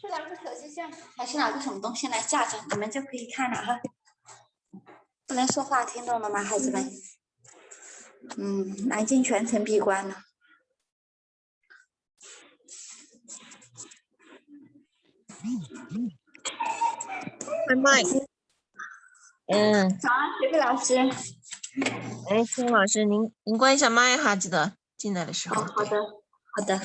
是拿个手机架，还是拿个什么东西来架着？你们就可以看了哈。不能说话，听懂了吗，孩子们？南京全程闭关了。开麦。早安，学费老师。哎，金老师，您关一下麦哈，记得进来的时候。好的，好的。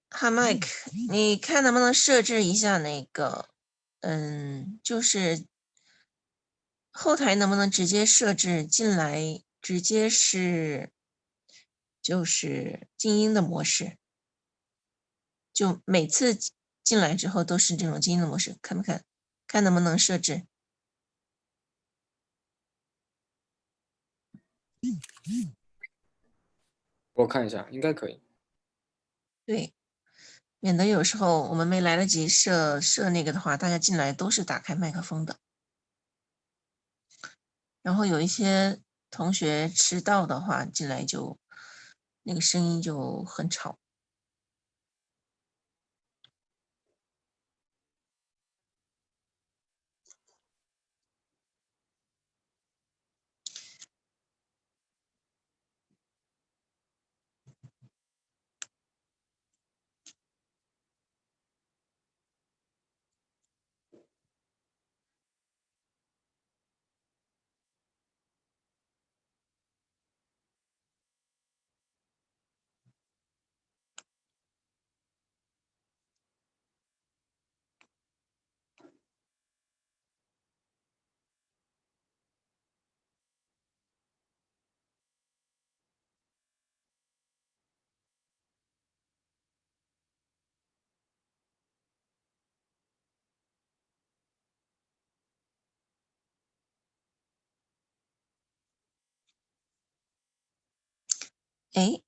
哈麦克，你看能不能设置一下那个，就是后台能不能直接设置进来，直接是就是静音的模式，就每次进来之后都是这种静音的模式，看不看？看能不能设置？我看一下，应该可以。对，免得有时候我们没来得及设那个的话，大家进来都是打开麦克风的。然后有一些同学迟到的话，进来就那个声音就很吵。哎，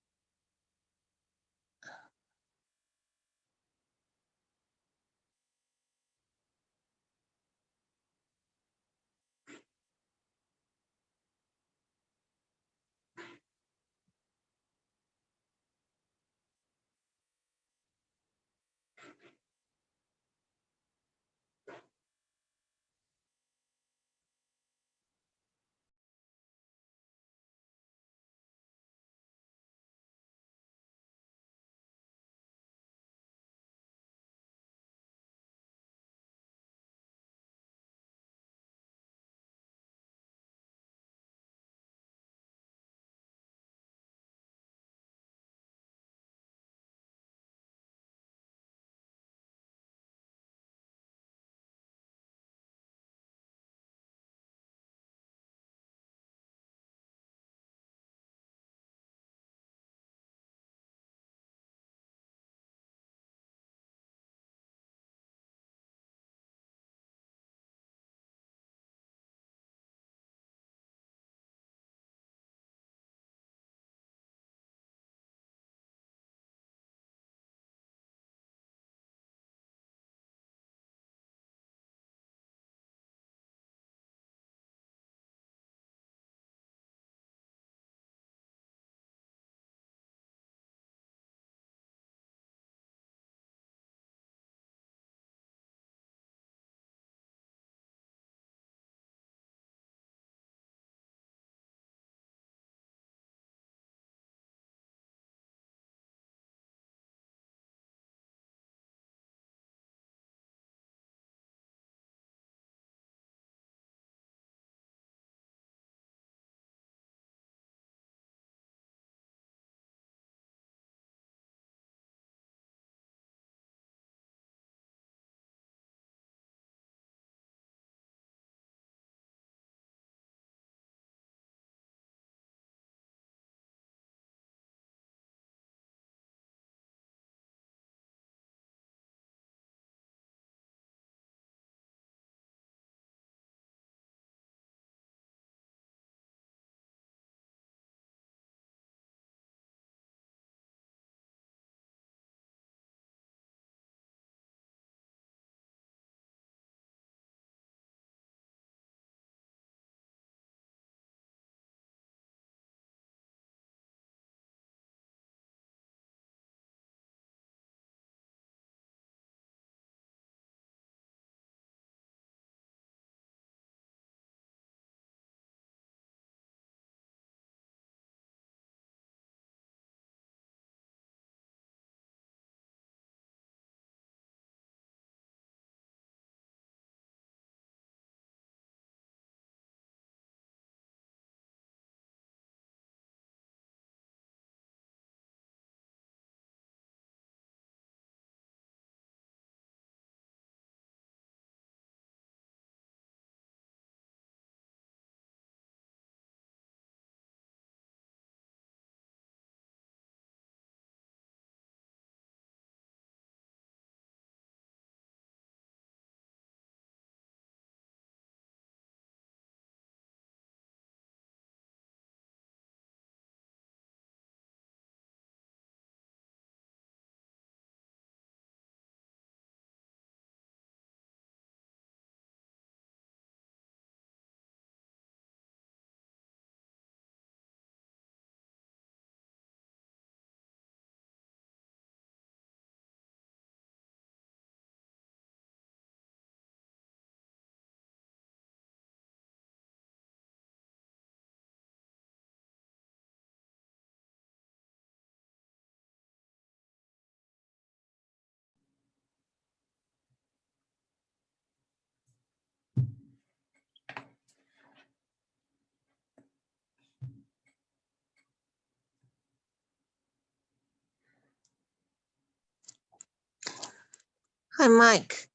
Hi Mike，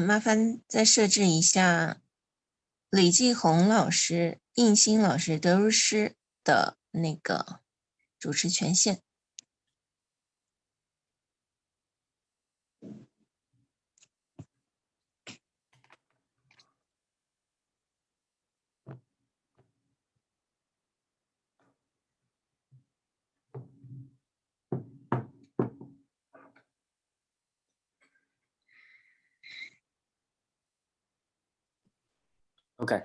麻烦再设置一下李继红老师、应新老师、德如师的那个主持权限。OK。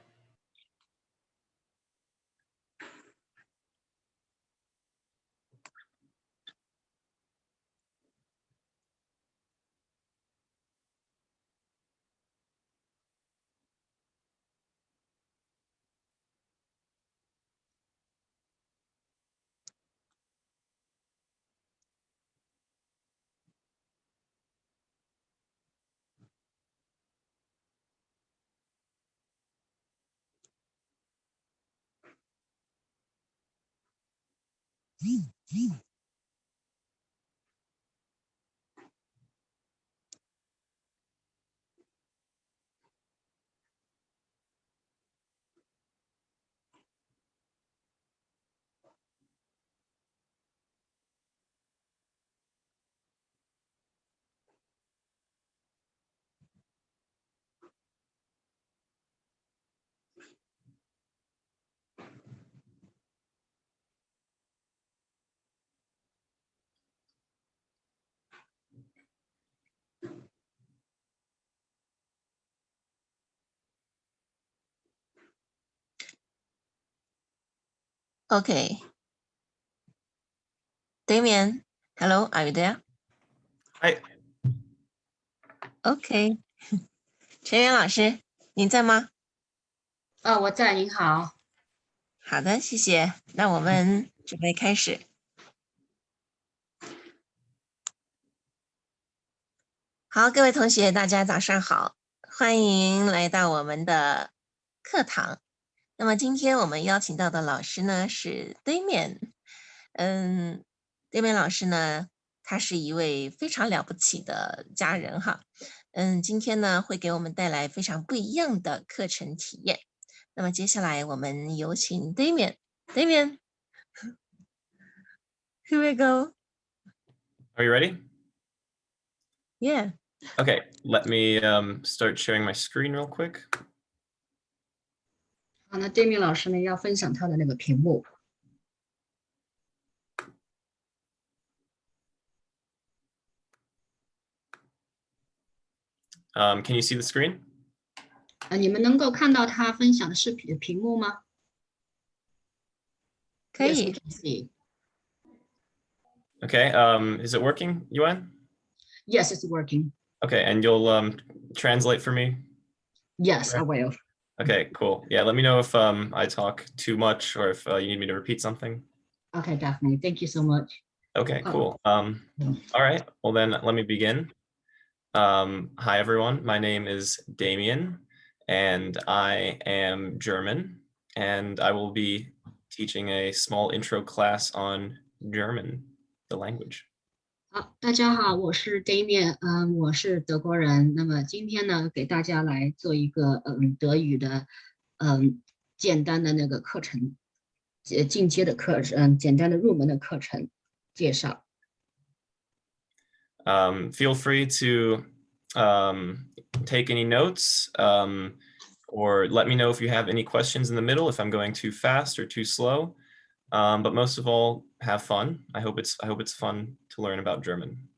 Okay. Damian, hello, are you there? Hi. Okay. 陈元老师，您在吗？我在，您好。好的，谢谢。那我们准备开始。好，各位同学，大家早上好，欢迎来到我们的课堂。那么今天我们邀请到的老师呢是 Damian。Damian 老师呢，他是一位非常了不起的家人哈。今天呢会给我们带来非常不一样的课程体验。那么接下来我们有请 Damian。Damian, here we go. Are you ready? Yeah. Okay, let me start sharing my screen real quick. 好，那 Damian 老师呢要分享他的那个屏幕。Can you see the screen? 你们能够看到他分享的视频的屏幕吗？可以。 Yes, we can see. Okay, is it working, Yuan? Yes, it's working. Okay, and you'll translate for me? Yes, I will. Okay, cool. Yeah, let me know if I talk too much or if you need me to repeat something. Okay, definitely. Thank you so much. Okay, cool. All right, well then let me begin. Hi everyone, my name is Damian and I am German and I will be teaching a small intro class on German, the language. 好，大家好，我是 Damian，我是德国人。那么今天呢，给大家来做一个德语的简单的那个课程，进阶的课程，简单的入门的课程介绍。Feel free to take any notes or let me know if you have any questions in the middle, if I'm going too fast or too slow. But most of all, have fun. I hope it's fun to learn about German.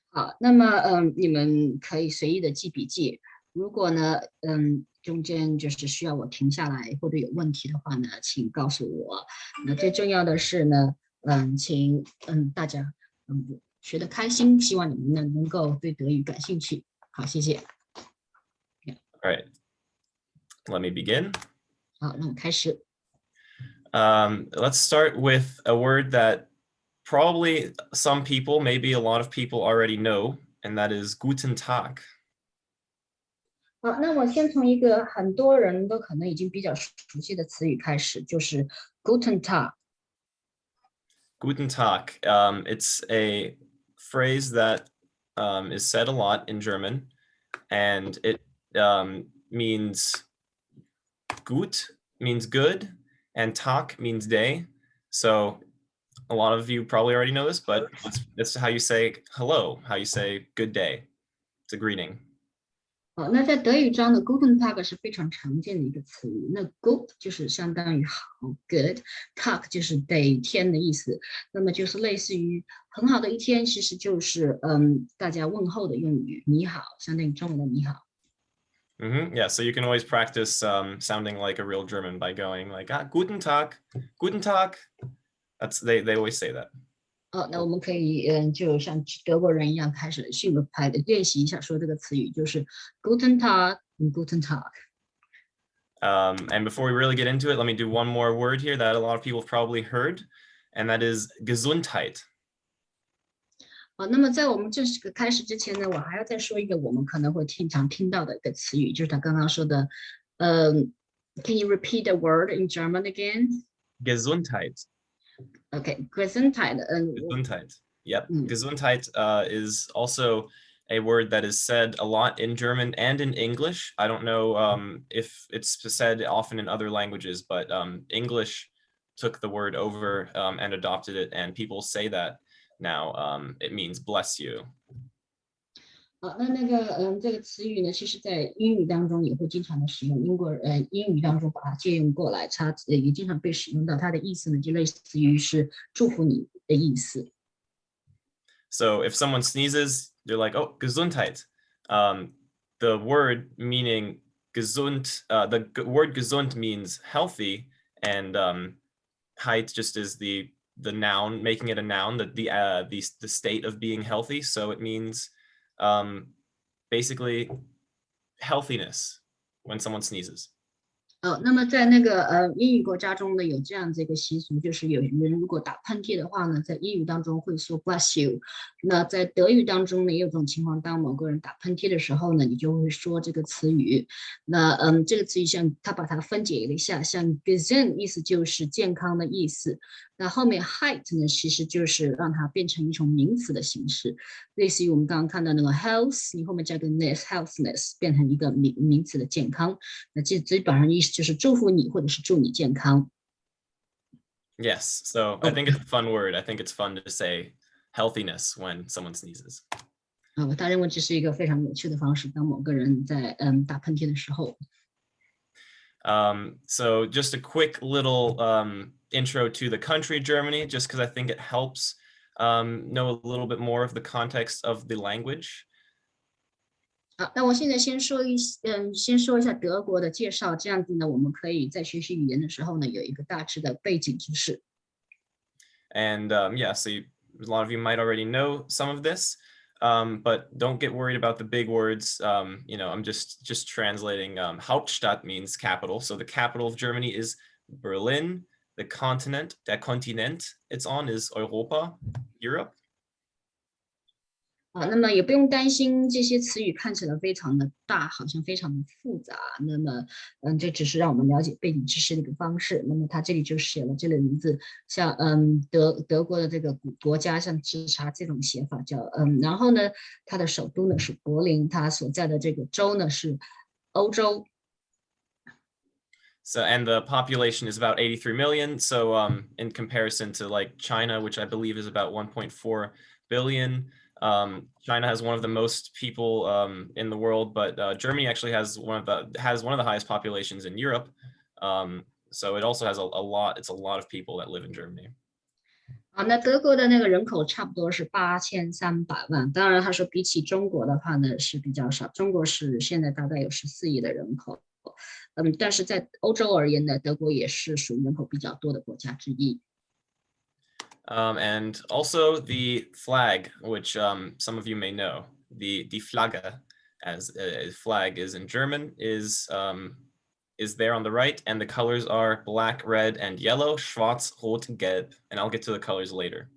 好，那么你们可以随意的记笔记。如果呢中间就是需要我停下来或者有问题的话呢，请告诉我。那最重要的是呢，请大家学得开心，希望你们呢能够对德语感兴趣。好，谢谢。All right, let me begin. 好，那我开始。Let's start with a word that probably some people, maybe a lot of people already know, and that is Guten Tag. 好，那我先从一个很多人都可能已经比较熟悉的词语开始，就是 Guten Tag。 Guten Tag. It's a phrase that is said a lot in German, and it means gut means good, and Tag means day. So a lot of you probably already know this, but it's how you say hello, how you say good day. It's a greeting. 那在德语中呢 Guten Tag 是非常常见的一个词语。那 Gut 就是相当于好 ，Good，Tag 就是 day 天的意思。那么就是类似于很好的一天，其实就是大家问候的用语，你好，相当于中文的你好。Yeah, so you can always practice sounding like a real German by going like Guten Tag, Guten Tag. They always say that. 那我们可以就像德国人一样开始练习一下说这个词语，就是 Guten Tag and Guten Tag。And before we really get into it, let me do one more word here that a lot of people have probably heard, and that is Gesundheit. 那么在我们正式开始之前呢，我还要再说一个我们可能会经常听到的一个词语，就是他刚刚说的，Can you repeat the word in German again? Gesundheit. Okay, Gesundheit. Gesundheit. Yep. Gesundheit is also a word that is said a lot in German and in English. I don't know if it's said often in other languages, but English took the word over and adopted it, and people say that now. It means bless you. 那这个词语呢，其实在英语当中也会经常的使用，英语当中把它借用过来，它也经常被使用到。它的意思呢，就类似于是祝福你的意思。So if someone sneezes, they're like, "Oh, Gesundheit." The word meaning gesund, the word gesund means healthy, and heit just is the noun, making it a noun, the state of being healthy. So it means basically healthiness when someone sneezes. 那么在那个英语国家中呢，有这样子一个习俗，就是有人如果打喷嚏的话呢，在英语当中会说 bless you。那在德语当中呢，也有种情况，当某个人打喷嚏的时候呢，你就会说这个词语。那这个词语像他把它分解了一下，像 gesund 意思就是健康的意思。那后面 height 呢，其实就是让它变成一种名词的形式，类似于我们刚刚看到那个 health， 你后面加个 healthness 变成一个名词的健康。那基本上意思就是祝福你或者是祝你健康。Yes, so I think it's a fun word. I think it's fun to say healthiness when someone sneezes. 我大认为这是一个非常有趣的方式，当某个人在打喷嚏的时候。So just a quick little intro to the country Germany, just because I think it helps know a little bit more of the context of the language. 那我现在先说一下德国的介绍，这样子呢，我们可以在学习语言的时候呢，有一个大致的背景知识。And yeah, so a lot of you might already know some of this, but don't get worried about the big words. I'm just translating. Hauptstadt means capital, so the capital of Germany is Berlin. The continent, der Kontinent it's on is Europa, Europe. 那么也不用担心这些词语看起来非常的大，好像非常的复杂。那么，这只是让我们了解背景知识的一个方式。那么它这里就写了这里的名字，像德国的这个国家，像直查这种写法叫然后呢，它的首都呢是柏林，它所在的这个州呢是欧洲。So and the population is about 83 million. So in comparison to like China, which I believe is about 1.4 billion. China has one of the most people in the world, but Germany actually has one of the highest populations in Europe. So it also has a lot. It's a lot of people that live in Germany. 那德国的那个人口差不多是8300万。当然，他说比起中国的话呢是比较少，中国是现在大概有14亿的人口。但是在欧洲而言呢，德国也是属于人口比较多的国家之一。And also the flag, which some of you may know, the Flagge, as a flag is in German, is there on the right, and the colors are black, red, and yellow, schwarz, rot, gelb, and I'll get to the colors later.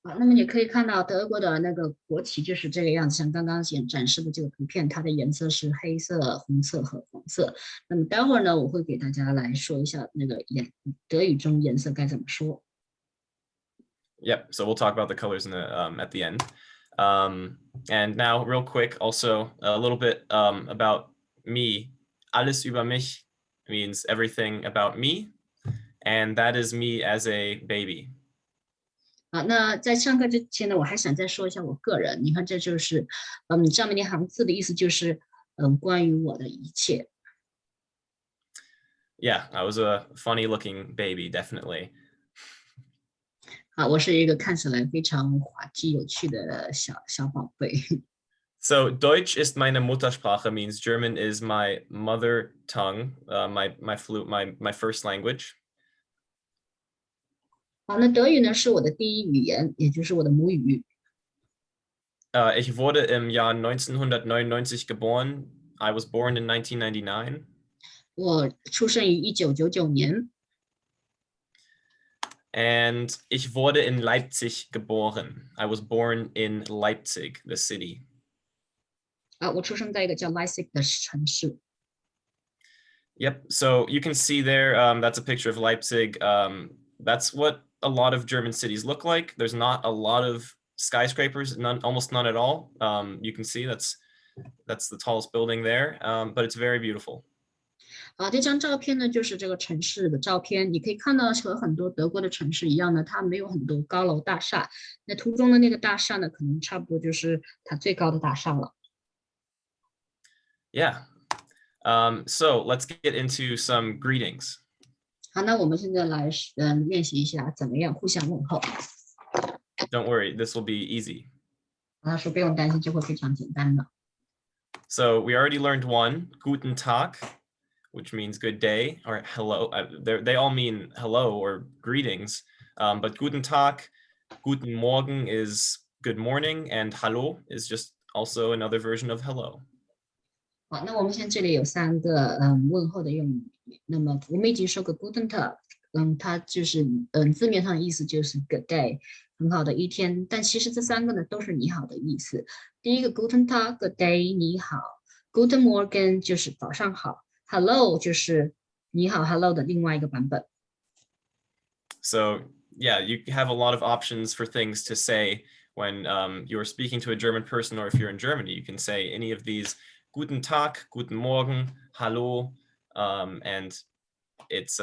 那么你可以看到德国的那个国旗就是这个样子，像刚刚展示的这个图片，它的颜色是黑色、红色和黄色。那么待会儿呢，我会给大家来说一下那个德语中颜色该怎么说。Yep. So we'll talk about the colors in the at the end. And now real quick, also a little bit about me. Alles über mich means everything about me. And that is me as a baby. 那在上课之前呢，我还想再说一下我个人。你看，这就是上面那行字的意思，就是关于我的一切。Yeah, I was a funny looking baby, definitely. 我是一个看起来非常滑稽有趣的小宝贝。So Deutsch ist meine Muttersprache means German is my mother tongue, my first language. 那德语呢是我的第一语言，也就是我的母语。Ich wurde im Jahr 1999 geboren. I was born in 1999. 我出生于1999年。And ich wurde in Leipzig geboren. I was born in Leipzig, the city. 我出生在一个叫 Leipzig 的城市。Yep. So you can see there, that's a picture of Leipzig. That's what a lot of German cities look like. There's not a lot of skyscrapers, almost none at all. You can see that's the tallest building there, but it's very beautiful. 这张照片呢，就是这个城市的照片。你可以看到，和很多德国的城市一样呢，它没有很多高楼大厦。那图中的那个大厦呢，可能差不多就是它最高的大厦了。Yeah. So let's get into some greetings. 好，那我们现在来练习一下怎么样互相问候。Don't worry, this will be easy. 他说不用担心，就会非常简单的。So we already learned one, Guten Tag, which means good day or hello. They all mean hello or greetings, but Guten Tag, Guten Morgen is good morning, and Hallo is just also another version of hello. 好，那我们现在这里有3个问候的用语。那么我们已经说过 Guten Tag，它就是字面上的意思就是 good day， 很好的一天。但其实这3个呢都是你好的意思。第一个 Guten Tag good day 你好 ，Guten Morgen 就是早上好 ，Hello 就是你好 Hello 的另外一个版本。So yeah, you have a lot of options for things to say when you're speaking to a German person, or if you're in Germany, you can say any of these. Guten Tag, Guten Morgen, Hallo, and it's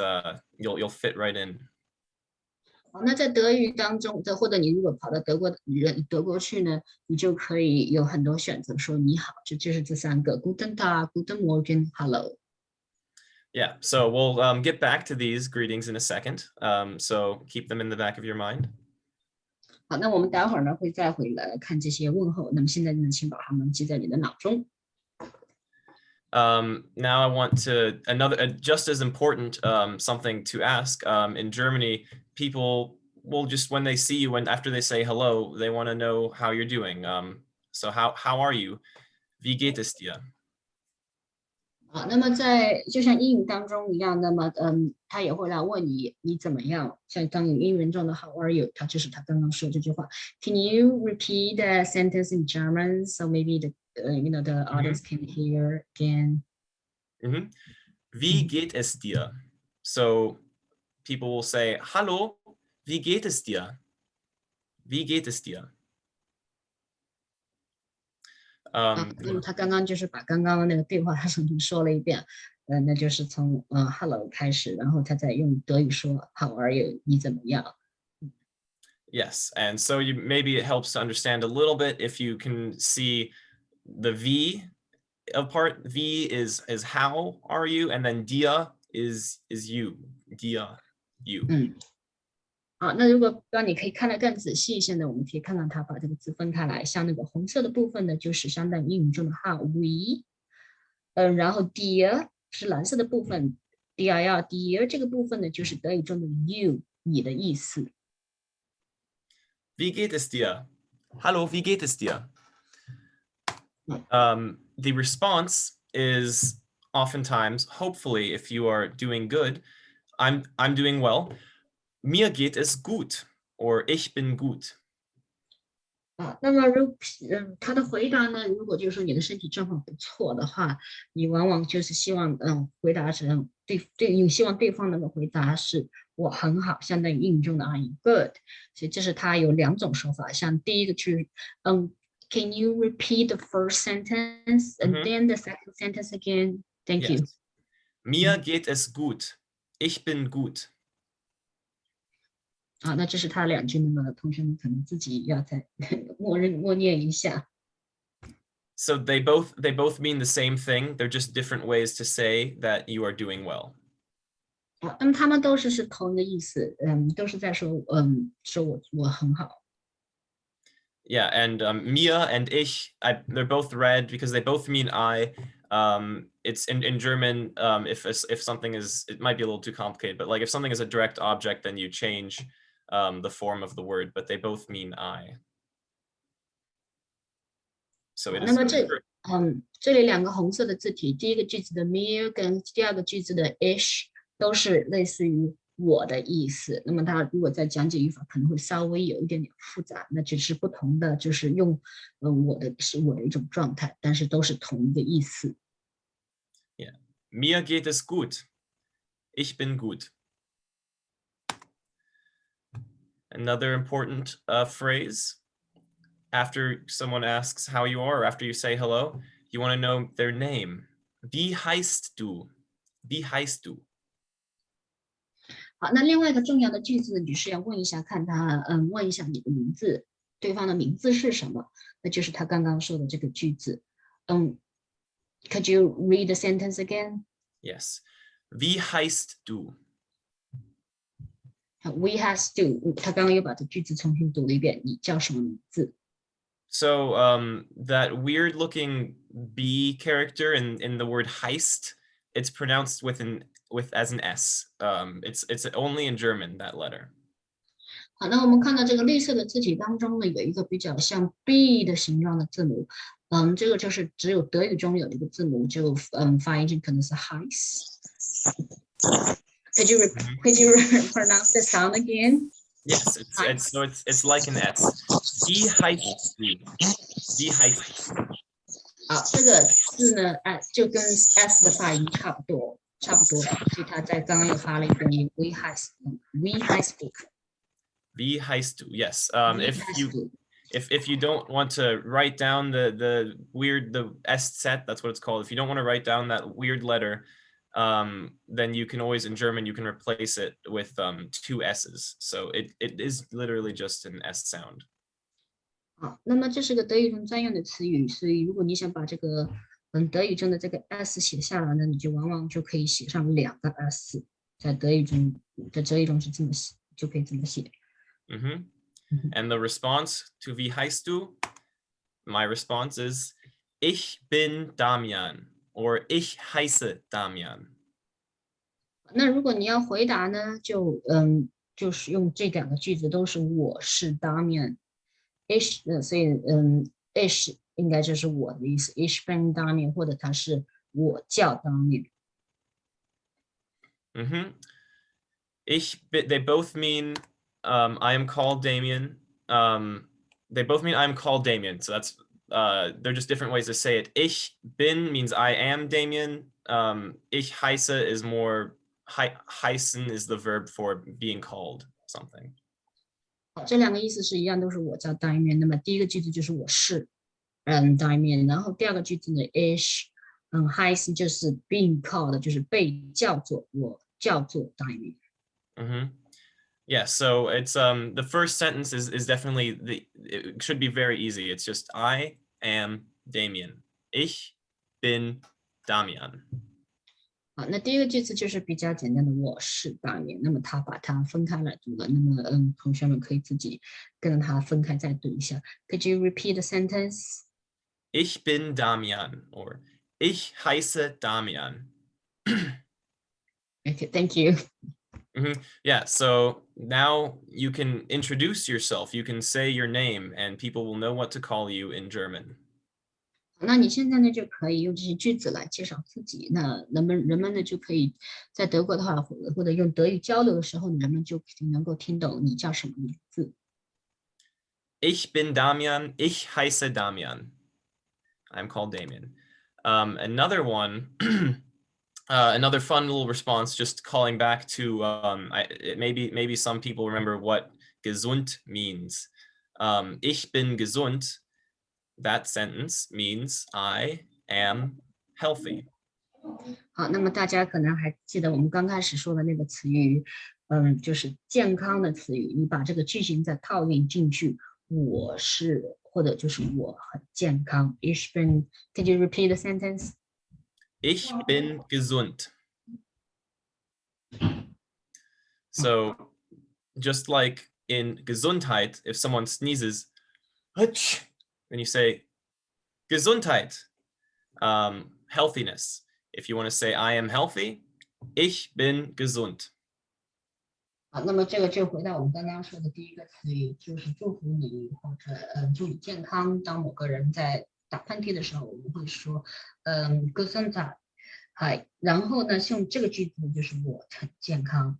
you'll fit right in. 好，那在德语当中，或者你如果跑到德国去呢，你就可以有很多选择，说你好，就是这3个 Guten Tag, Guten Morgen, Hallo. Yeah, so we'll get back to these greetings in a second. So keep them in the back of your mind. 好，那我们待会儿呢会再回来看这些问候。那么现在呢，请把它们记在你的脑中。Now I want to just as important something to ask. In Germany, people will just when they see you and after they say hello, they want to know how you're doing. So how are you? Wie geht es dir? 好，那么就像英语当中一样，那么他也会来问你怎么样？像当有英文中的 How are you？ 他就是他刚刚说这句话。Can you repeat the sentence in German so maybe the the audience can hear again? Wie geht es dir? So people will say, Hallo, wie geht es dir? Wie geht es dir? 那么他刚刚就是把刚刚的那个对话他重新说了一遍，那就是从hello 开始，然后他再用德语说 How are you？ 你怎么样？ Yes, and so maybe it helps to understand a little bit if you can see the V of part. V is how are you, and then dia is you. Dia, you. 好，那如果让你可以看得更仔细一些呢，我们可以看到他把这个字分开来，像那个红色的部分呢，就是相当于英语中的 how we，然后 dear 是蓝色的部分 dear 这个部分呢，就是德语中的 you 你的意思。Wie geht es dir? Hallo, wie geht es dir? The response is oftentimes, hopefully, if you are doing good, I'm doing well. Mir geht es gut, or ich bin gut. 那么他的回答呢，如果就是说你的身体状况不错的话，你往往就是希望回答成你希望对方能够回答是我很好，相当于英语中的 I'm good。所以这是他有2种说法，像第一个就是 can you repeat the first sentence and then the second sentence again? Thank you. Yes. Mir geht es gut. Ich bin gut. 好，那这是他两句，那么同学们可能自己要再默念一下。So they both mean the same thing. They're just different ways to say that you are doing well. 好，那么他们都是同一个意思，都是在说，说我很好。Yeah, and mir and ich, they're both read because they both mean I. It's in German, if something is, it might be a little too complicated, but like if something is a direct object, then you change the form of the word, but they both mean I. So it 那么 is. 这里两个红色的字体，第一个句子的 mir 跟第二个句子的 ich 都是类似于我的意思。那么它如果在讲解语法可能会稍微有一点点复杂，那只是不同的，就是用是我的一种状态，但是都是同一个意思。Yeah, mir geht es gut. Ich bin gut. Another important phrase. After someone asks how you are, or after you say hello, you want to know their name. Wie heißt du? Wie heißt du? 好，那另外一个重要的句子，你是要问一下，看他，问一下你的名字，对方的名字是什么？那就是他刚刚说的这个句子。Could you read the sentence again? Yes. Wie heißt du? We has to，他刚刚又把这句子重新读了一遍。你叫什么名字？ So that weird looking B character in the word heist, it's pronounced as an S. It's only in German, that letter. 好，那我们看到这个绿色的字体当中呢，有一个比较像 B 的形状的字母，这个就是只有德语中有一个字母，就发音就可能是 heist。Could you pronounce the sound again? Yes, it's like an S. Wie heißt du? Wie heißt du? 好，这个字呢，就跟 S 的发音差不多，所以他在刚刚又发了一遍音 We heißt du. Wie heißt du? Yes. Wie heißt du? If you don't want to write down the S set, that's what it's called. If you don't want to write down that weird letter, then you can always, in German, you can replace it with 2 S's. So it is literally just an S sound. 好，那么这是个德语中专用的词语，所以如果你想把这个德语中的这个 S 写下来呢，你就往往就可以写上2个 S， 在德语中是这么写，就可以这么写。And the response to Wie heißt du? My response is Ich bin Damian, or Ich heiße Damian. 那如果你要回答呢，就是用这2个句子都是我是 Damian。Ich 所以ich 应该就是我的意思 Ich bin Damian 或者他是我叫 Damian。 They both mean I am called Damian. They both mean I am called Damian. So that's they're just different ways to say it. Ich bin means I am Damian. Ich heiße is more heißen is the verb for being called something. 这2个意思是一样，都是我叫 Damian。 那么第一个句子就是我是Damian， 然后第2个句子呢 Ich heißen 就是 being called， 就是被叫做，我叫做 Damian。 Yeah, so it's the first sentence is definitely it should be very easy. It's just I am Damian. Ich bin Damian. 好，那第一个句子就是比较简单的我是 Damian， 那么他把它分开来读了，那么同学们可以自己跟他分开再读一下。Could you repeat the sentence? Ich bin Damian, or Ich heiße Damian. Okay, thank you. Yeah, so now you can introduce yourself. You can say your name, and people will know what to call you in German. 那你现在呢就可以用这些句子来介绍自己。那人们呢就可以在德国的话，或者用德语交流的时候，人们就能够听懂你叫什么名字。Ich bin Damian. Ich heiße Damian. I'm called Damian. Another one, another fun little response, just calling back to maybe some people remember what gesund means. Ich bin gesund that sentence means I am healthy. 好，那么大家可能还记得我们刚开始说的那个词语，就是健康的词语。你把这个句型再套用进去，我是或者就是我很健康。Ich bin. Could you repeat the sentence? Ich bin gesund. So just like in Gesundheit, if someone sneezes, Hutsch, then you say Gesundheit, healthiness. If you want to say I am healthy, ich bin gesund. 好，那么这个就回到我们刚刚说的第一个词语，就是祝福你或者祝你健康。当某个人在打喷嚏的时候，我们会说Gesundheit。嗨，然后呢，用这个句子就是我很健康。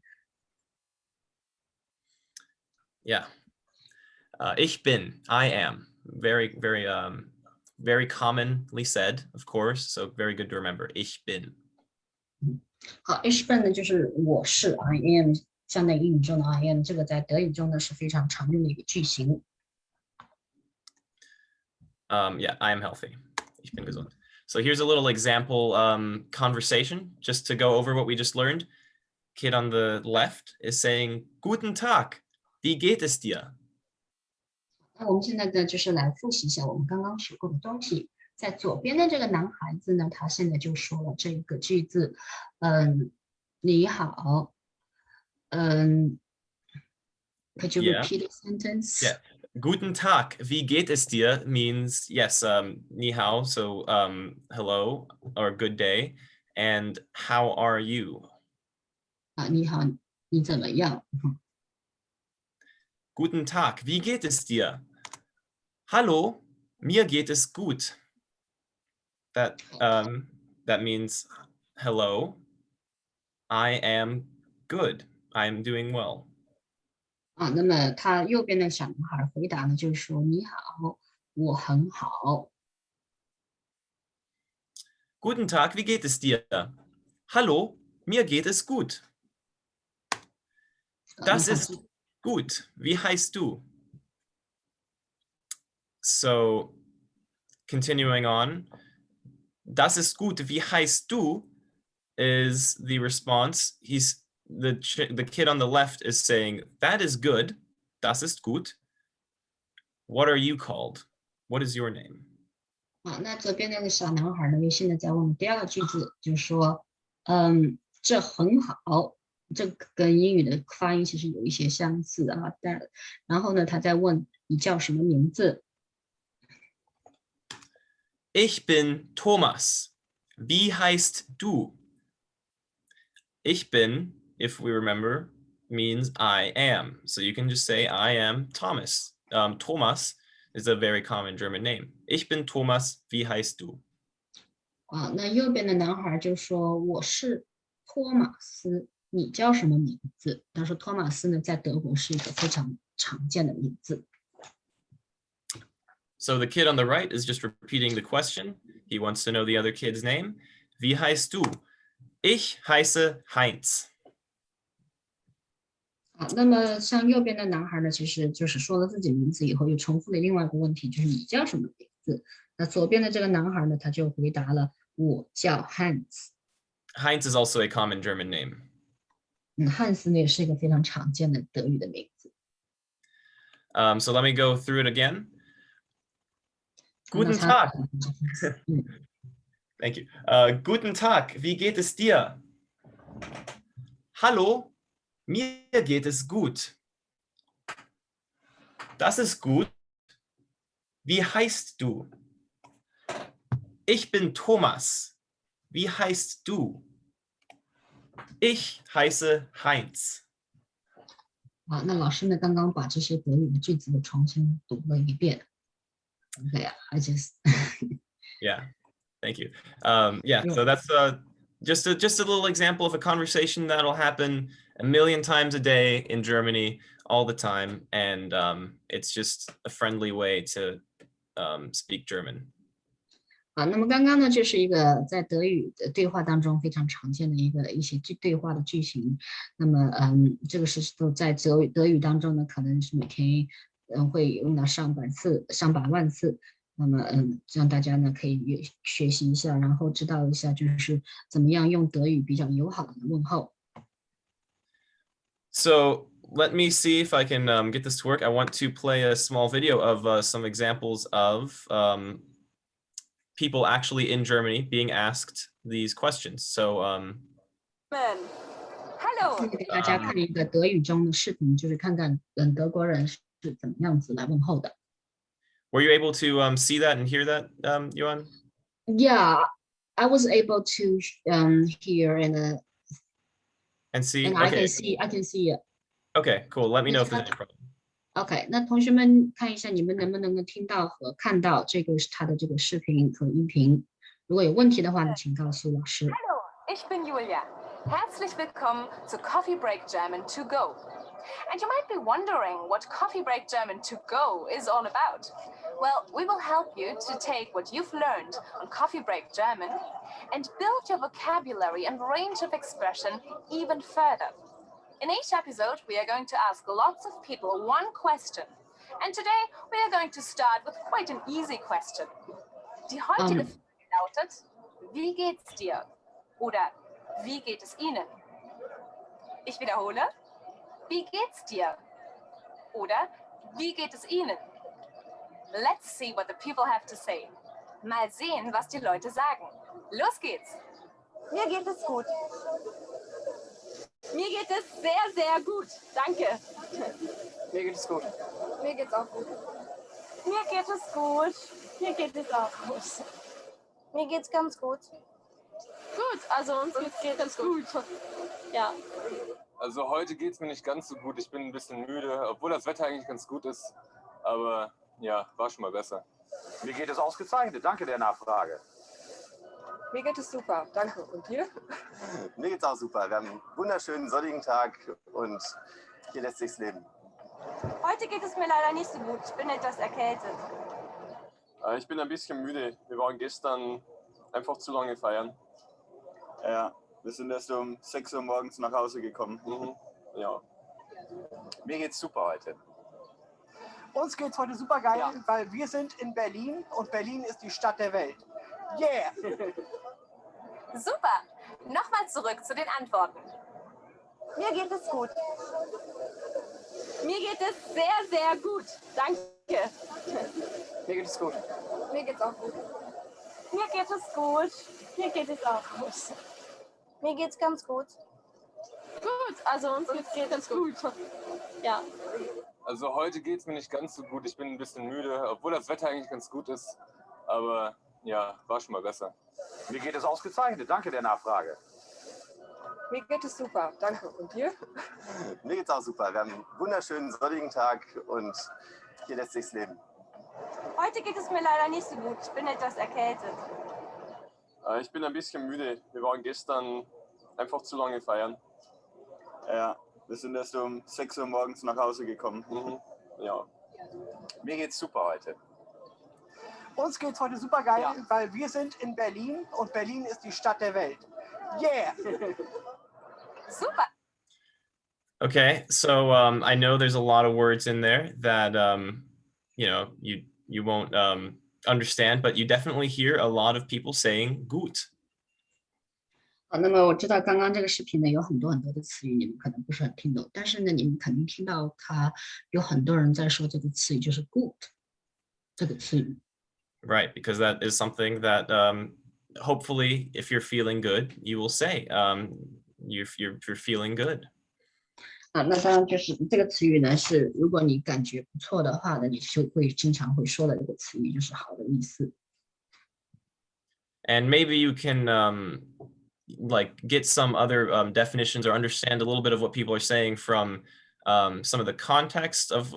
Yeah. Ich bin, I am. Very, very, very commonly said, of course. So very good to remember. Ich bin. 好 ，Ich bin 呢就是我是 I am， 相当于英语中的 I am， 这个在德语中呢是非常常用的一个句型。Yeah, I am healthy. Ich bin gesund. So here's a little example conversation just to go over what we just learned. Kid on the left is saying, Guten Tag, wie geht es dir? 那我们现在呢就是来复习一下我们刚刚学过的东西。在左边的这个男孩子呢，他现在就说了这个句子，你好，Could you repeat the sentence? Yeah. Guten Tag, wie geht es dir means, yes, ni hao, so hello or good day, and how are you? 啊，你好，你怎么样？ Guten Tag, wie geht es dir? Hallo, mir geht es gut. That means hello, I am good. I am doing well. 啊，那么他右边的小男孩回答呢，就是说你好，我很好。 Guten Tag, wie geht es dir? Hallo, mir geht es gut. Das ist gut. Wie heißt du? So, continuing on, das ist gut. Wie heißt du? Is the response. The kid on the left is saying, that is good. Das ist gut. What are you called? What is your name? 啊，那左边那个小男孩呢，又现在在问第二个句子，就是说，这很好，这跟英语的发音其实有一些相似啊。然后呢，他在问你叫什么名字？ Ich bin Thomas. Wie heißt du? Ich bin, if we remember, means I am. So you can just say I am Thomas. Thomas is a very common German name. Ich bin Thomas. Wie heißt du? 啊，那右边的男孩就说我是托马斯，你叫什么名字？他说托马斯呢，在德国是一个非常常见的名字。 So the kid on the right is just repeating the question. He wants to know the other kid's name. Wie heißt du? Ich heiße Heinz. 啊，那么像右边的男孩呢，其实就是说了自己名字以后，又重复了另外一个问题，就是你叫什么名字？那左边的这个男孩呢，他就回答了我叫 Hans。 Heinz is also a common German name. 汉斯呢也是一个非常常见的德语的名字。 So let me go through it again. Guten Tag. Thank you. Guten Tag, wie geht es dir? Hallo, mir geht es gut. Das ist gut. Wie heißt du? Ich bin Thomas. Wie heißt du? Ich heiße Heinz. 啊，那老师呢刚刚把这些德语的句子重新读了一遍。Okay, I just. Yeah, thank you. Yeah, so that's just a little example of a conversation that'll happen a million times a day in Germany all the time, and it's just a friendly way to speak German. 啊，那么刚刚呢，就是一个在德语的对话当中非常常见的一些对话的句型。那么，这个是都在德语当中呢，可能是每天会用到上百次、上百万次。那么这样大家呢可以学习一下，然后知道一下就是怎么样用德语比较友好的问候。So let me see if I can get this to work. I want to play a small video of some examples of people actually in Germany being asked these questions. So Hello. 给大家看一个德语中的视频，就是看看德国人是怎么样子来问候的。were you able to see that and hear that, Yuan? Yeah, I was able to hear And see? and I Okay. can see it. Okay, cool. Let me know if there's any problem. OK， 那同学们看一下，你们能不能够听到和看到这个是他的这个视频和音频？如果有问题的话呢，请告诉老师。 Hallo, ich bin Julia. Herzlich willkommen zu Coffee Break German to go. And you might be wondering what Coffee Break German to go is all about. Well, we will help you to take what you've learned on Coffee Break German and build your vocabulary and range of expression even further. In each episode, we are going to ask lots of people one question. And today, we are going to start with quite an easy question. Die heutige Frage lautet, wie geht's dir? Oder wie geht es Ihnen? Ich wiederhole, wie geht's dir? Oder wie geht es Ihnen? Let's see what the people have to say. Mal sehen, was die Leute sagen. Los geht's! Mir geht es gut. Mir geht es sehr, sehr gut. Danke. Mir geht es gut. Mir geht's auch gut. Mir geht es gut. Mir geht es auch gut. Mir geht's ganz gut. Gut, also uns geht ganz gut. Ja. Also heute geht es mir nicht ganz so gut. Ich bin ein bisschen müde, obwohl das Wetter eigentlich ganz gut ist. Aber ja, war schon mal besser. Mir geht es ausgezeichnet. Danke der Nachfrage. Mir geht es super. Danke. Und dir? Mir geht's auch super. Wir haben einen wunderschönen sonnigen Tag und hier lässt sich's leben. Heute geht es mir leider nicht so gut. Ich bin etwas erkältet. Ich bin ein bisschen müde. Wir waren gestern einfach zu lange feiern. Ja, wir sind erst um 6 Uhr morgens nach Hause gekommen. Ja. Mir geht's super heute. Uns geht's heute super geil, weil wir sind in Berlin und Berlin ist die Stadt der Welt. Yeah! Super! Nochmal zurück zu den Antworten. Mir geht es gut. Mir geht es sehr, sehr gut. Danke. Mir geht es gut. Mir geht's auch gut. Mir geht es gut. Mir geht es auch gut. Mir geht's ganz gut. Gut, also uns geht es gut. Ja. Also heute geht es mir nicht ganz so gut. Ich bin ein bisschen müde, obwohl das Wetter eigentlich ganz gut ist. Aber ja, war schon mal besser. Mir geht es ausgezeichnet. Danke der Nachfrage. Mir geht es super. Danke. Und dir? Mir geht's auch super. Wir haben einen wunderschönen sonnigen Tag und hier lässt sich's leben. Heute geht es mir leider nicht so gut. Ich bin etwas erkältet. Ich bin ein bisschen müde. Wir waren gestern einfach zu lange feiern. Ja, wir sind erst um 6 Uhr morgens nach Hause gekommen. Ja. Mir geht's super heute. Uns geht's heute super geil, weil wir sind in Berlin und Berlin ist die Stadt der Welt. Yeah! Super! Okay, so I know there's a lot of words in there that you won't understand, but you definitely hear a lot of people saying gut. 好，那么我知道刚刚这个视频呢有很多很多的词语，你们可能不是很听懂，但是呢，你们肯定听到它有很多人在说这个词语，就是 good 这个词语。Right, because that is something that hopefully, if you're feeling good, you will say you're feeling good. 啊，那当然就是这个词语呢，是如果你感觉不错的话呢，你就会经常会说的这个词语，就是好的意思。And maybe you can like get some other definitions or understand a little bit of what people are saying from some of the context of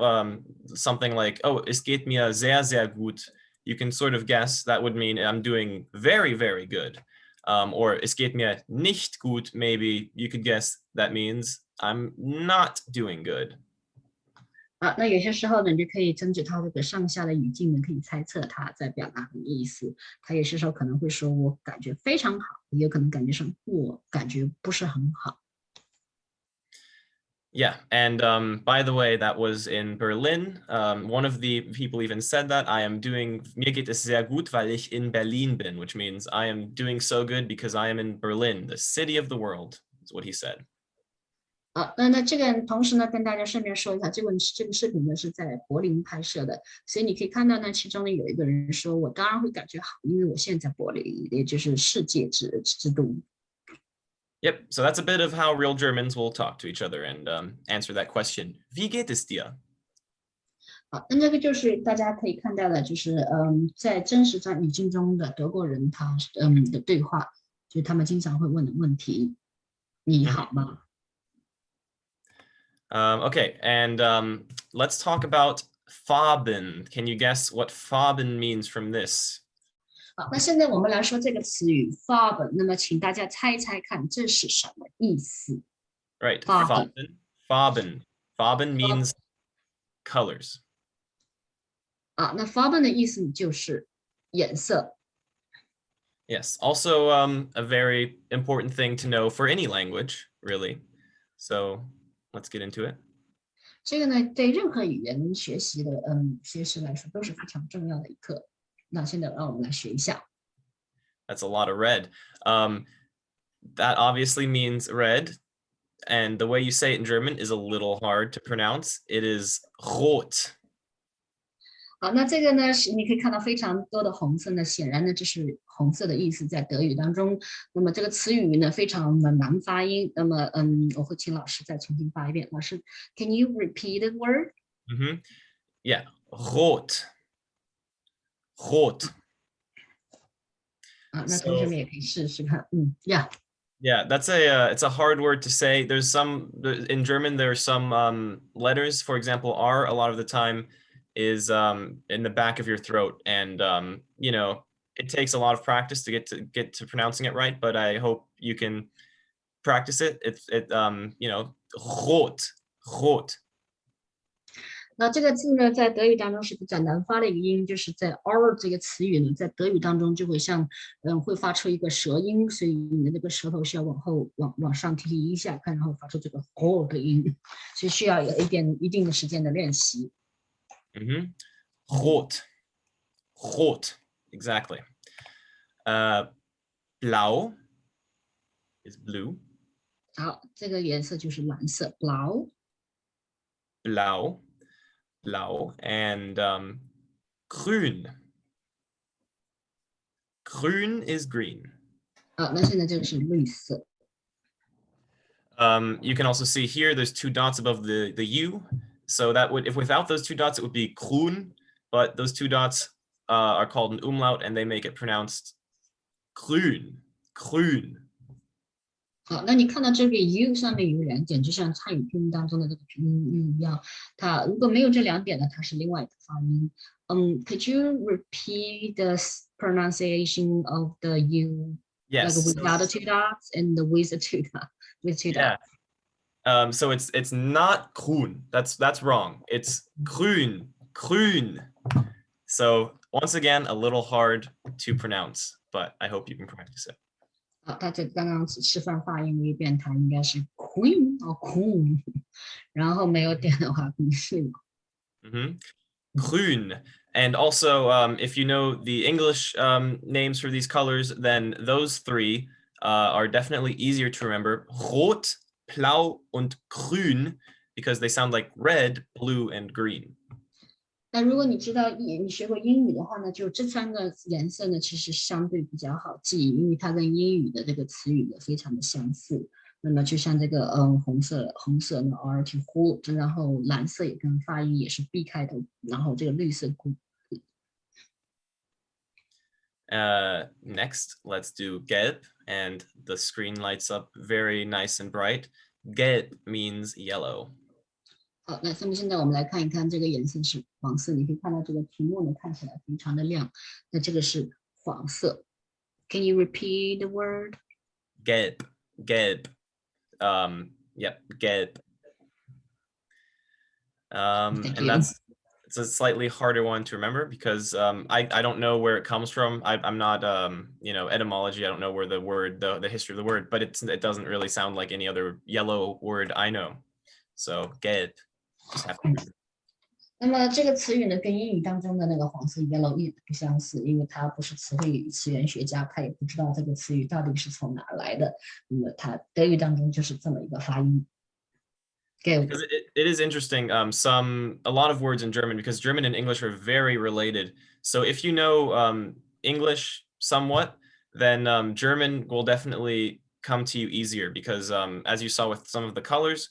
something like, oh, es geht mir sehr, sehr gut. You can sort of guess that would mean I'm doing very, very good. Or es geht mir nicht gut, maybe you could guess that means I'm not doing good. 啊，那有些时候呢，你就可以根据它这个上下的语境呢，可以猜测它在表达什么意思。它有些时候可能会说我感觉非常好，也有可能感觉上我感觉不是很好。Yeah, and by the way, that was in Berlin. One of the people even said that mir geht es sehr gut, weil ich in Berlin bin, which means I am doing so good because I am in Berlin, the city of the world, is what he said. 那这个同时呢，跟大家顺便说一下，这个视频呢是在柏林拍摄的，所以你可以看到呢，其中呢有一个人说，我当然会感觉好，因为我现在在柏林，也就是世界之都。Yep, so that's a bit of how real Germans will talk to each other and answer that question. Wie geht es dir? 好，那这个就是大家可以看到的，就是在真实在语境中的德国人他的对话，就是他们经常会问的问题，你好吗？ Okay, and let's talk about Farben. Can you guess what Farben means from this? 好，那现在我们来说这个词语 Farben， 那么请大家猜猜看这是什么意思 Right, Farben. Farben. Farben means colors. 啊，那 Farben 的意思就是颜色。 Yes, also a very important thing to know for any language, really. So let's get into it. 这个呢，对任何语言学习的学习来说都是非常重要的一课。那现在让我们来学一下。 That's a lot of red. That obviously means red. And the way you say it in German is a little hard to pronounce. It is rot. 好，那这个呢是你可以看到非常多的红色呢，显然呢这是红色的意思，在德语当中。那么这个词语呢非常的难发音。那么我会请老师再重新发一遍。老师 ，Can you repeat the word? Yeah, rot. Rot. 啊，那同学们也可以试试看。Yeah. Yeah, that's it's a hard word to say. In German there are some letters. For example, R a lot of the time is in the back of your throat, and you know, it takes a lot of practice to get to pronouncing it right. But I hope you can practice it. You know, rot. 那这个字呢，在德语当中是比较难发的一个音，就是在 R 这个词语呢，在德语当中就会像会发出一个舌音，所以你的那个舌头是要往上提一下，看，然后发出这个 R 的音，所以需要有一定的时间的练习。Rot, exactly. Blau is blue. 好，这个颜色就是蓝色 ，blau。 Blau, and grün. Grün is green. 好，那现在这个是绿色。You can also see here there's 2 dots above the U. So that would, if without those 2 dots, it would be grün, but those 2 dots are called an umlaut and they make it pronounced grün. 好，那你看到这个 U 上面有2点，就像汉语拼音当中的这个拼音一样。它如果没有这2点呢，它是另外一个发音。Could you repeat the pronunciation of the U? Yes. Like without the 2 dots and with the 2 dots. With 2 dots. So it's not grün. That's wrong. It's grün. So once again, a little hard to pronounce, but I hope you can practice it. 好，大家刚刚示范发音了一遍，它应该是 queen or queen， 然后没有点的话，可能是 grün. And also, if you know the English names for these colors, then those 3 are definitely easier to remember. Rot, blau, und grün, because they sound like red, blue, and green. 那如果你知道你学过英语的话呢，就这3个颜色呢，其实相对比较好记，因为它跟英语的这个词语呢非常的相似。那么就像这个红色呢 R T H， 然后蓝色也跟发音也是 B 开头，然后这个绿色 Next, let's do gelb, and the screen lights up very nice and bright. Gelb means yellow. 好，那么现在我们来看一看这个颜色是黄色，你可以看到这个题目呢看起来非常的亮，那这个是黄色。Can you repeat the word? Gelb. Yep, gelb. And it's a slightly harder one to remember because I don't know where it comes from. I'm not you know, etymology. I don't know where the history of the word, but it doesn't really sound like any other yellow word I know. So gelb. Just have to 那么这个词语呢，跟英语当中的那个黄色 yellow 一点不相似，因为它不是词汇语词源学家，他也不知道这个词语到底是从哪儿来的。那么它德语当中就是这么一个发音。Because it is interesting. A lot of words in German, because German and English are very related. So if you know English somewhat, then German will definitely come to you easier because as you saw with some of the colors,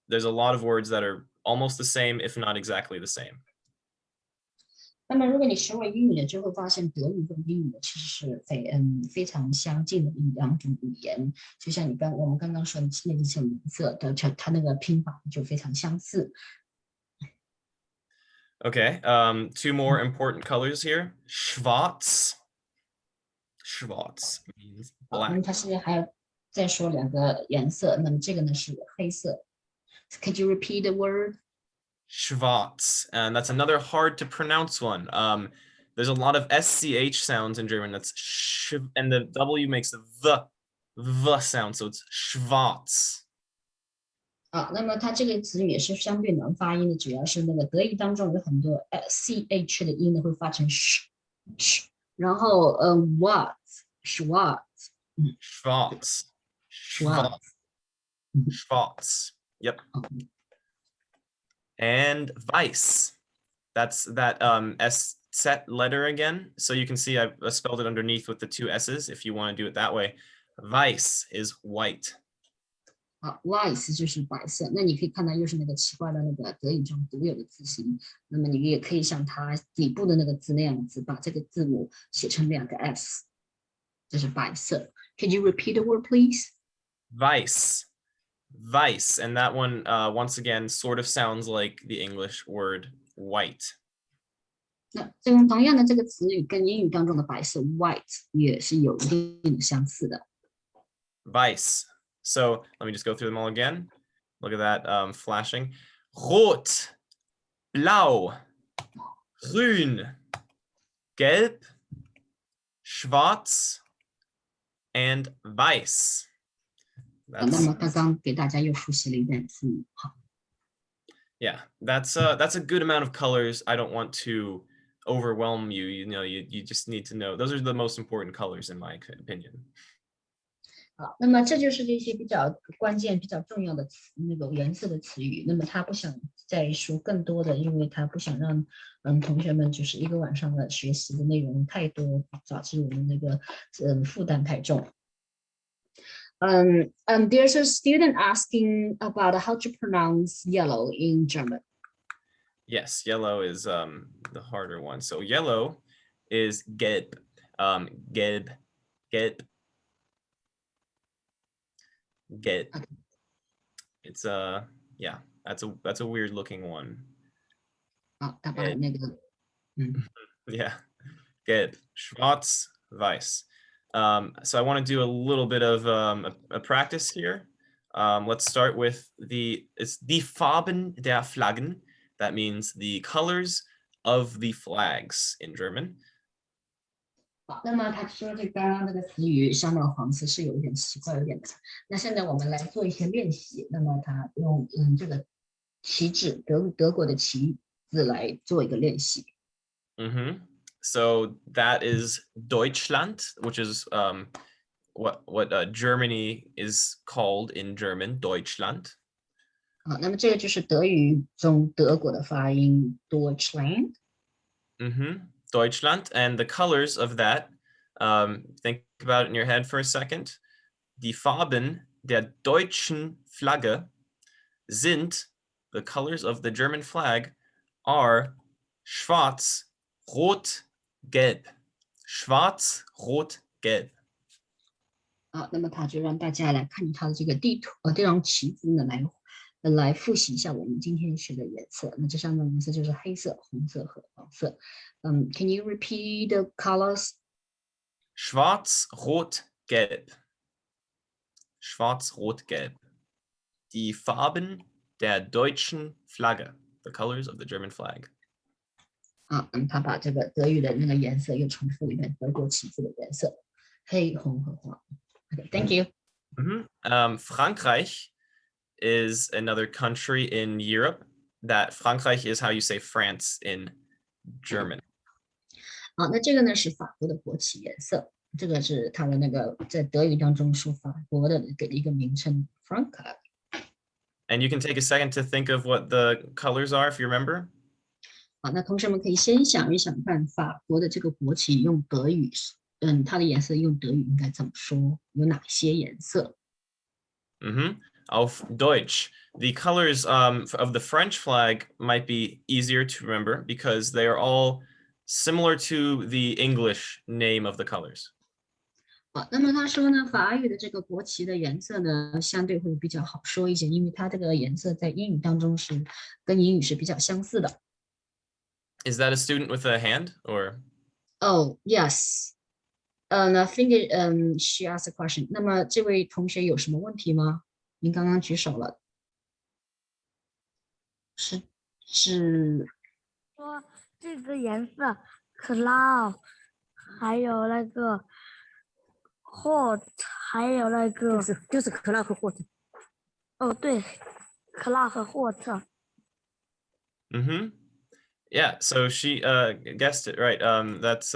there's a lot of words that are almost the same, if not exactly the same. 那么如果你学过英语呢，就会发现德语跟英语呢其实是非常相近的两种语言。就像我们刚刚说的那几种颜色的，它那个拼法就非常相似。Okay, two more important colors here. Schwarz. Schwarz means 那 black. 么它现在还要再说两个颜色，那么这个呢是黑色。Could you repeat the word? Schwarz, and that's another hard to pronounce one. There's a lot of SCH sounds in German. That's sh, and the W makes the sound, so it's Schwarz. 那么它这个词语也是相对难发音的，主要是那个德语当中有很多ch 的音呢会发成 sh， 然后Schwarz. Yep. And Weiss. That's that S set letter again. So you can see I've spelled it underneath with the two S's if you want to do it that way. Weiss is white. Weiss 就是白色。那你可以看到又是那个奇怪的那个德语中独有的字形。那么你也可以像它底部的那个字那样子，把这个字母写成两个 S， 这是白色。Can you repeat the word, please? Weiss. Weiss, and that one once again sort of sounds like the English word white. 那同样的这个词语跟英语当中的白色 white 也是有一定的相似的。Weiss. So let me just go through them all again. Look at that flashing. Rot, Blau, Grün, Gelb, Schwarz, and Weiß. 那么刚刚给大家又复习了一遍字母。Yeah, that's a good amount of colors. I don't want to overwhelm you. You know, you just need to know. Those are the most important colors in my opinion. 好，那么这就是这些比较关键、比较重要的那个颜色的词语。那么他不想再说更多的，因为他不想让同学们就是一个晚上的学习的内容太多，导致我们那个负担太重。There's a student asking about how to pronounce yellow in German. Yes, yellow is the harder one. So yellow is gelb. Gelb. It's yeah, that's a weird looking one. Yeah, gelb, schwarz, weiß. So I want to do a little bit of a practice here. Let's start with it's die Farben der Flaggen. That means the colors of the flags in German. 好，那么他说这刚刚这个词语上面黄色是有一点奇怪，有点难。那现在我们来做一些练习。那么他用这个旗帜德国的旗子来做一个练习。So that is Deutschland, which is what Germany is called in German, Deutschland. 好，那么这个就是德语中德国的发音 Deutschland. Deutschland, and the colors of that, think about it in your head for a second. Die Farben der deutschen Flagge sind, the colors of the German flag are schwarz, rot, gelb. Schwarz, rot, gelb. 好，那么他就让大家来看他的这个地图，这张旗子呢，来复习一下我们今天学的颜色。那这三种颜色就是黑色、红色和黄色。Can you repeat the colors? Schwarz, rot, gelb. Schwarz, rot, gelb. Die Farben der deutschen Flagge. The colors of the German flag. 好，他把这个德语的那个颜色又重复一遍，德国旗子的颜色，黑、红和黄。Okay, thank you. Frankreich is another country in Europe. That Frankreich is how you say France in German. 好，那这个呢是法国的国旗颜色，这个是它的那个在德语当中说法国的一个名称 Frankreich。 And you can take a second to think of what the colors are if you remember. 好，那同学们可以先想一想看法国的这个国旗用德语，它的颜色用德语应该怎么说？有哪些颜色？ Auf Deutsch, the colors of the French flag might be easier to remember because they are all similar to the English name of the colors. 好，那么他说呢，法语的这个国旗的颜色呢，相对会比较好说一些，因为它这个颜色在英语当中是跟英语是比较相似的。 Is that a student with a hand or? Oh yes, I think she asked a question. 那么这位同学有什么问题吗？您刚刚举手了，是说这个颜色 cloud， 还有那个 hot， 还有那个就是 cloud 和 hot。哦，对 ，cloud 和 hot。Yeah, so she guessed it right. That's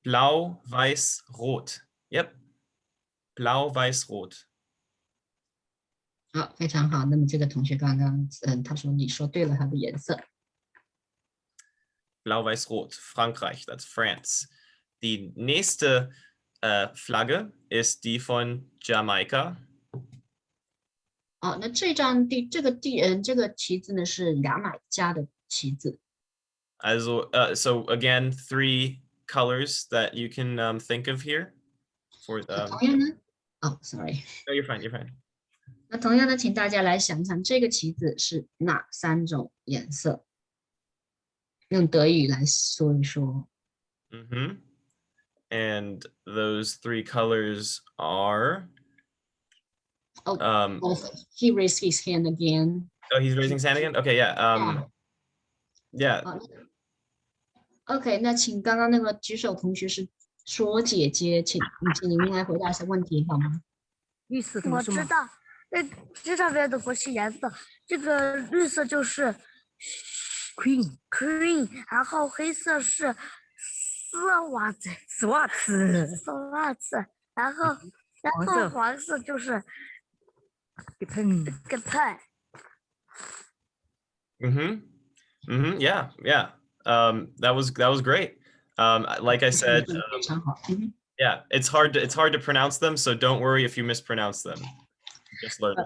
blau, weiß, rot. Yep. Blau, weiß, rot. 好，非常好。那么这个同学刚刚他说你说对了他的颜色。 Blau, weiß, rot. Frankreich, that's France. Die nächste Flagge ist die von Jamaika. 好，那这个旗子呢是牙买加的旗子。 Also, so again, 3 colors that you can think of here. For 同样呢，哦，sorry。 No, you're fine. You're fine. 那同样的，请大家来想想这个旗子是哪3种颜色？用德语来说一说。And those 3 colors are. He raised his hand again. Oh, he's raising his hand again. Okay, yeah. Yeah. OK， 那请刚刚那个举手同学是说姐姐，请您来回答一下问题好吗？绿色我知道，这上面的国旗颜色，这个绿色就是 cream， 然后黑色是丝袜子，然后黄色就是gepen。Yeah. That was great. Like I said, yeah, it's hard to pronounce them, so don't worry if you mispronounce them. Just learn.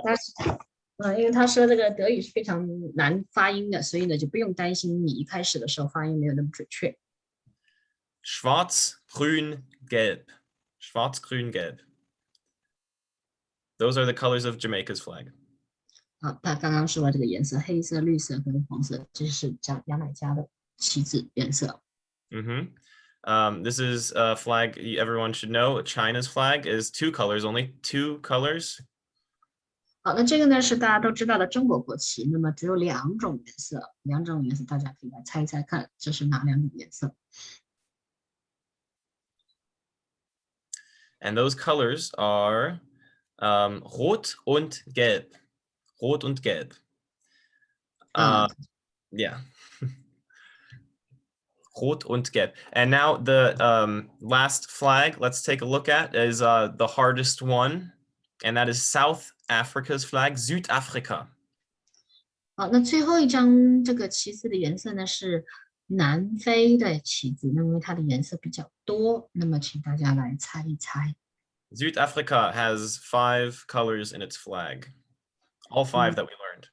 因为他说这个德语是非常难发音的，所以呢就不用担心你一开始的时候发音没有那么准确。Schwarz, grün, gelb. Schwarz, grün, gelb. Those are the colors of Jamaica's flag. 好，他刚刚说了这个颜色，黑色、绿色跟黄色，这是牙买加的旗帜颜色。This is a flag everyone should know. China's flag is 2 colors, only 2 colors. 好，那这个呢是大家都知道的中国国旗，那么只有2种颜色，2种颜色大家可以来猜一猜看，这是哪2种颜色？ And those colors are rot und gelb. Rot und gelb. Yeah. Rot und gelb. And now the last flag let's take a look at is the hardest one, and that is South Africa's flag, Südafrika. 好，那最后一张这个旗子的颜色呢是南非的旗子，那么它的颜色比较多，那么请大家来猜一猜。 Südafrika has 5 colors in its flag. All 5 that we learned.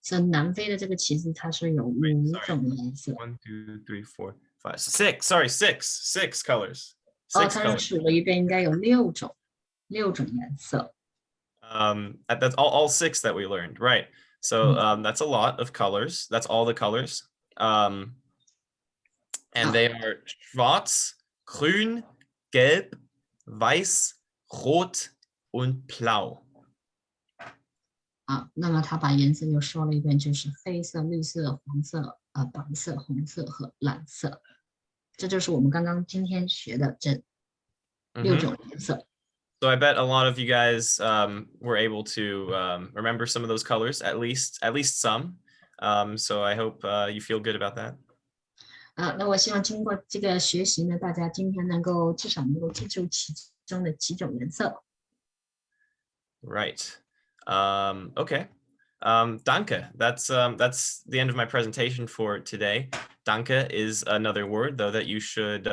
所以南非的这个旗子它是有5种颜色。 1, 2, 3, 4, 5, 6. Sorry, 6 colors. 哦， 6 他 colors. 数了一遍，应该有6种颜色。That's all 6 that we learned, right? So that's a lot of colors. That's all the colors. And they are schwarz, grün, gelb, weiß, rot und blau. 好，那么他把颜色又说了一遍，就是黑色、绿色、黄色、白色、红色和蓝色。这就是我们刚刚今天学的这6种颜色。So I bet a lot of you guys were able to remember some of those colors, at least some. So I hope you feel good about that. 那我希望经过这个学习呢，大家今天至少能够记住其中的几种颜色。Right. Okay. Danke. That's the end of my presentation for today. Danke is another word though that you should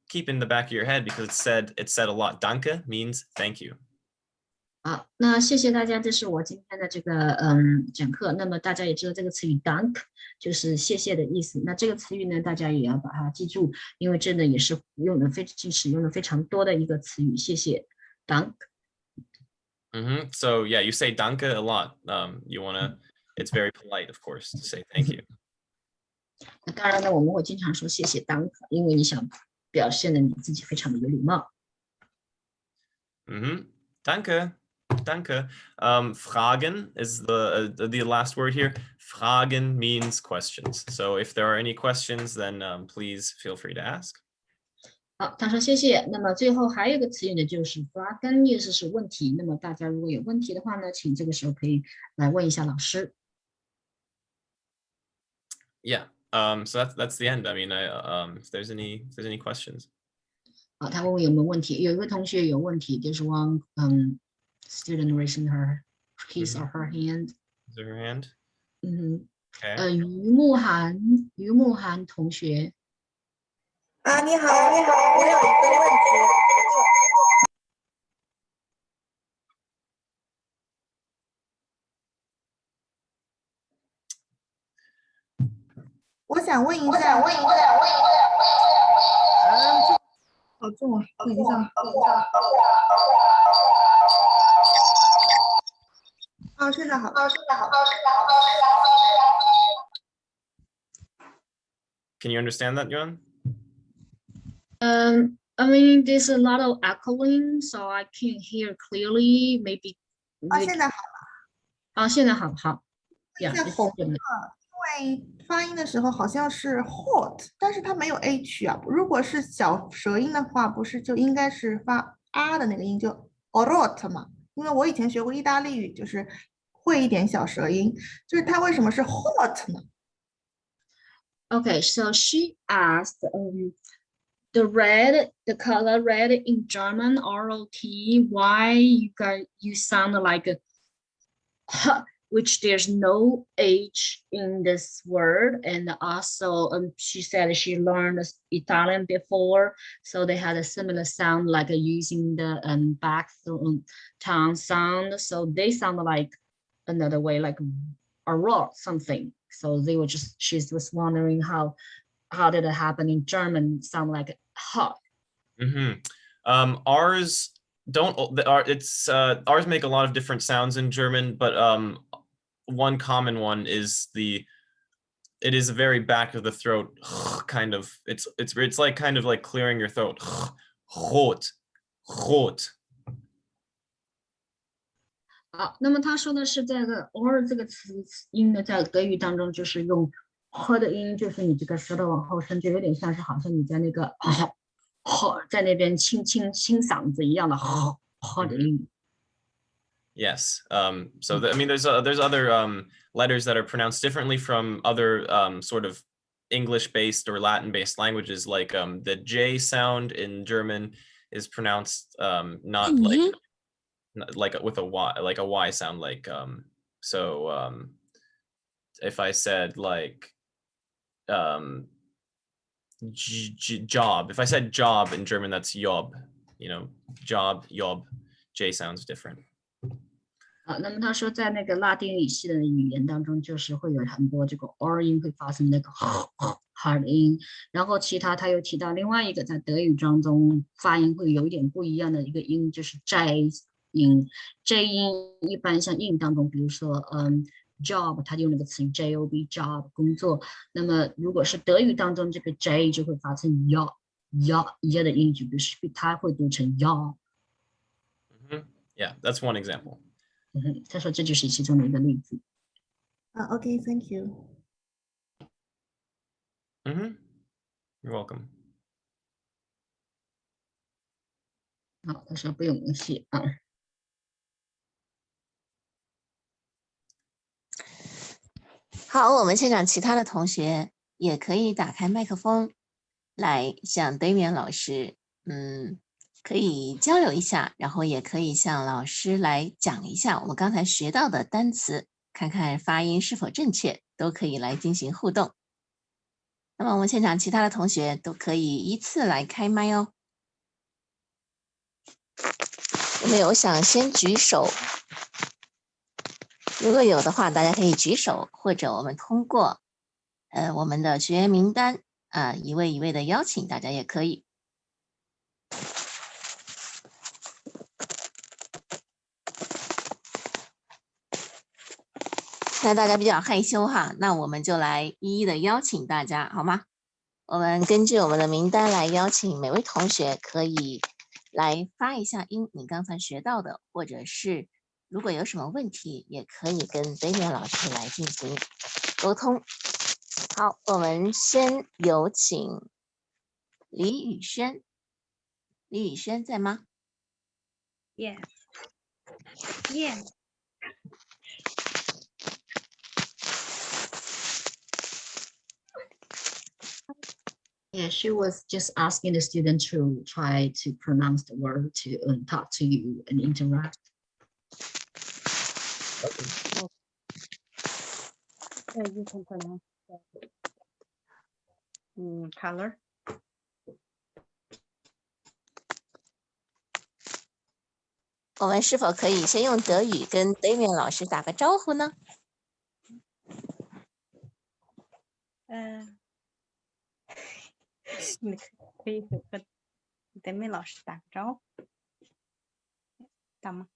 keep in the back of your head because it said a lot. Danke means thank you. 好，那谢谢大家，这是我今天的这个讲课。那么大家也知道这个词语 "dank" 就是谢谢的意思。那这个词语呢，大家也要把它记住，因为这呢也是使用的非常多的一个词语。谢谢 "dank"。So yeah, you say danke a lot. It's very polite, of course, to say thank you. 那当然呢，我们会经常说谢谢 "dank"，因为你想表现的你自己非常的有礼貌。Danke. Danke. Fragen is the last word here. Fragen means questions. So if there are any questions, then please feel free to ask. 好，他说谢谢。那么最后还有一个词语呢，就是 fragen， 意思是问题。那么大家如果有问题的话呢，请这个时候可以来问一下老师。Yeah. So that's the end. I mean, if there's any questions. 好，他问我有没有问题。有一位同学有问题，就是 one student raising his or her hand. Is there a hand? Okay. 于慕涵同学。你好，我有一个问题。我想问一下。好重啊！等一下。现在好。Can you understand that, Yuan? I mean, there's a lot of echoing, so I can't hear clearly. Maybe. 现在好了。现在好。现在红了，因为发音的时候好像是 hot， 但是它没有 h 啊。如果是小舌音的话，不是就应该是发 r 的那个音，就 orot 嘛。因为我以前学过意大利语，就是会一点小舌音，就是它为什么是 hot 呢？ Okay, so she asked, the color red in German ROT, why you sound like a h, which there's no h in this word, and also she said she learned Italian before, so they had a similar sound like using the back tongue sound, so they sound like another way, like a rock something. So they were she was wondering how did it happen in German sound like hot. Ours ours make a lot of different sounds in German, but one common one is it is a very back of the throat kind of. It's like kind of like clearing your throat. Rot. 好，那么他说的是这个 or 这个词音呢，在德语当中就是用 h 的音，就是你这个舌头往后伸，就有点像是好像你在那个在那边清嗓子一样的 h 的音。Yes. So I mean, there's other letters that are pronounced differently from other sort of English-based or Latin-based languages. Like the J sound in German is pronounced not like with a Y, like a Y sound. Like so if I said like job, if I said job in German, that's Job. You know, job, Job. J sounds different. 那么他说在那个拉丁语系的语言当中，就是会有很多这个 R 音会发生那个 hard 音，然后其他他又提到另外一个在德语当中发音会有一点不一样的一个音，就是 J 音。J 音一般像英语当中，比如说job， 它用那个词 job job 工作。那么如果是德语当中，这个 J 就会发成 ya 的音，就比如说它会读成 ya。Yeah, that's one example. 他说这就是其中的一个例子。Okay, thank you. You're welcome. 好，他说不用写啊。好，我们现场其他的同学也可以打开麦克风来向 Damian 老师，可以交流一下，然后也可以向老师来讲一下我们刚才学到的单词，看看发音是否正确，都可以来进行互动。那么我们现场其他的同学都可以依次来开麦哦。有没有想先举手？如果有的话，大家可以举手，或者我们通过我们的学员名单一位一位的邀请，大家也可以。那大家比较害羞哈，那我们就来一一的邀请大家，好吗？我们根据我们的名单来邀请每位同学，可以来发一下音，你刚才学到的，或者是如果有什么问题，也可以跟 Damian 老师来进行沟通。好，我们先有请李宇轩。李宇轩在吗？ Yes. Yes. Yeah, she was just asking the student to try to pronounce the word to talk to you and interact. You can pronounce color. 我们是否可以先用德语跟 Damian 老师打个招呼呢？你可以和 Damian 老师打个招呼，打吗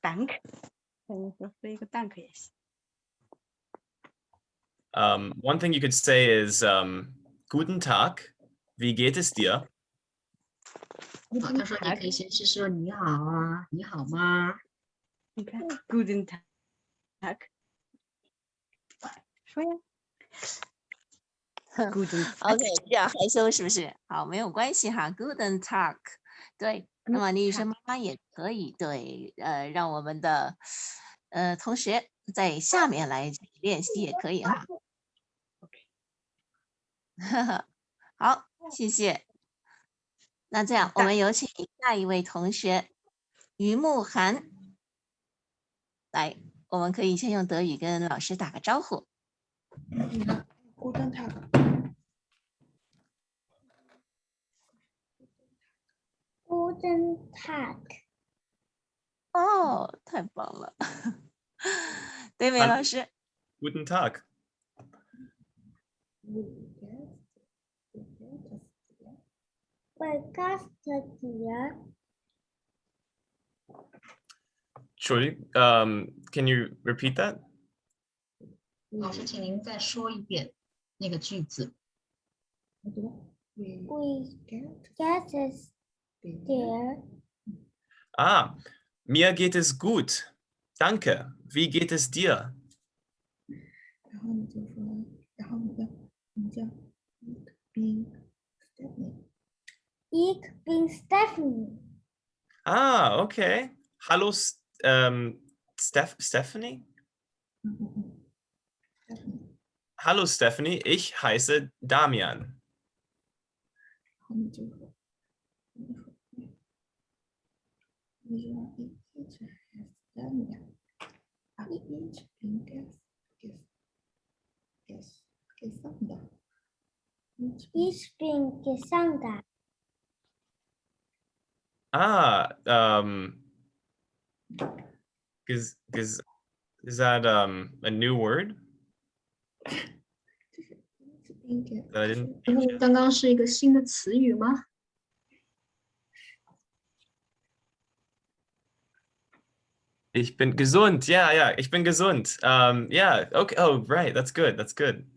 ？Dank， 可以说一个 Dank 也行。One thing you could say is Guten Tag, wie geht es dir? 他说你可以先是说你好啊，你好吗？你看 ，Guten Tag， 说呀。OK， 比较害羞是不是？好，没有关系哈。Guten Tag， 对。那么李宇轩妈妈也可以对，让我们的同学在下面来练习也可以哈。好，谢谢。那这样，我们有请下一位同学于慕涵来，我们可以先用德语跟老师打个招呼。Guten Tag。Guten Tag。哦，太棒了，Damian 老师。Guten Tag。Entschuldigung, can you repeat that? 老师，请您再说一遍那个句子。Mir geht es gut. Danke. Wie geht es dir? 然后你就说，然后你叫 Ich bin Stephanie。 Okay. Hallo, Stephanie? Hallo, Stephanie. Ich heiße Damian. 然后你就说，Ich bin Gesandter。 Is that a new word? 刚刚是一个新的词语吗？ Ich bin gesund. Ja, ich bin gesund. Yeah, okay. Oh, right. That's good. That's good.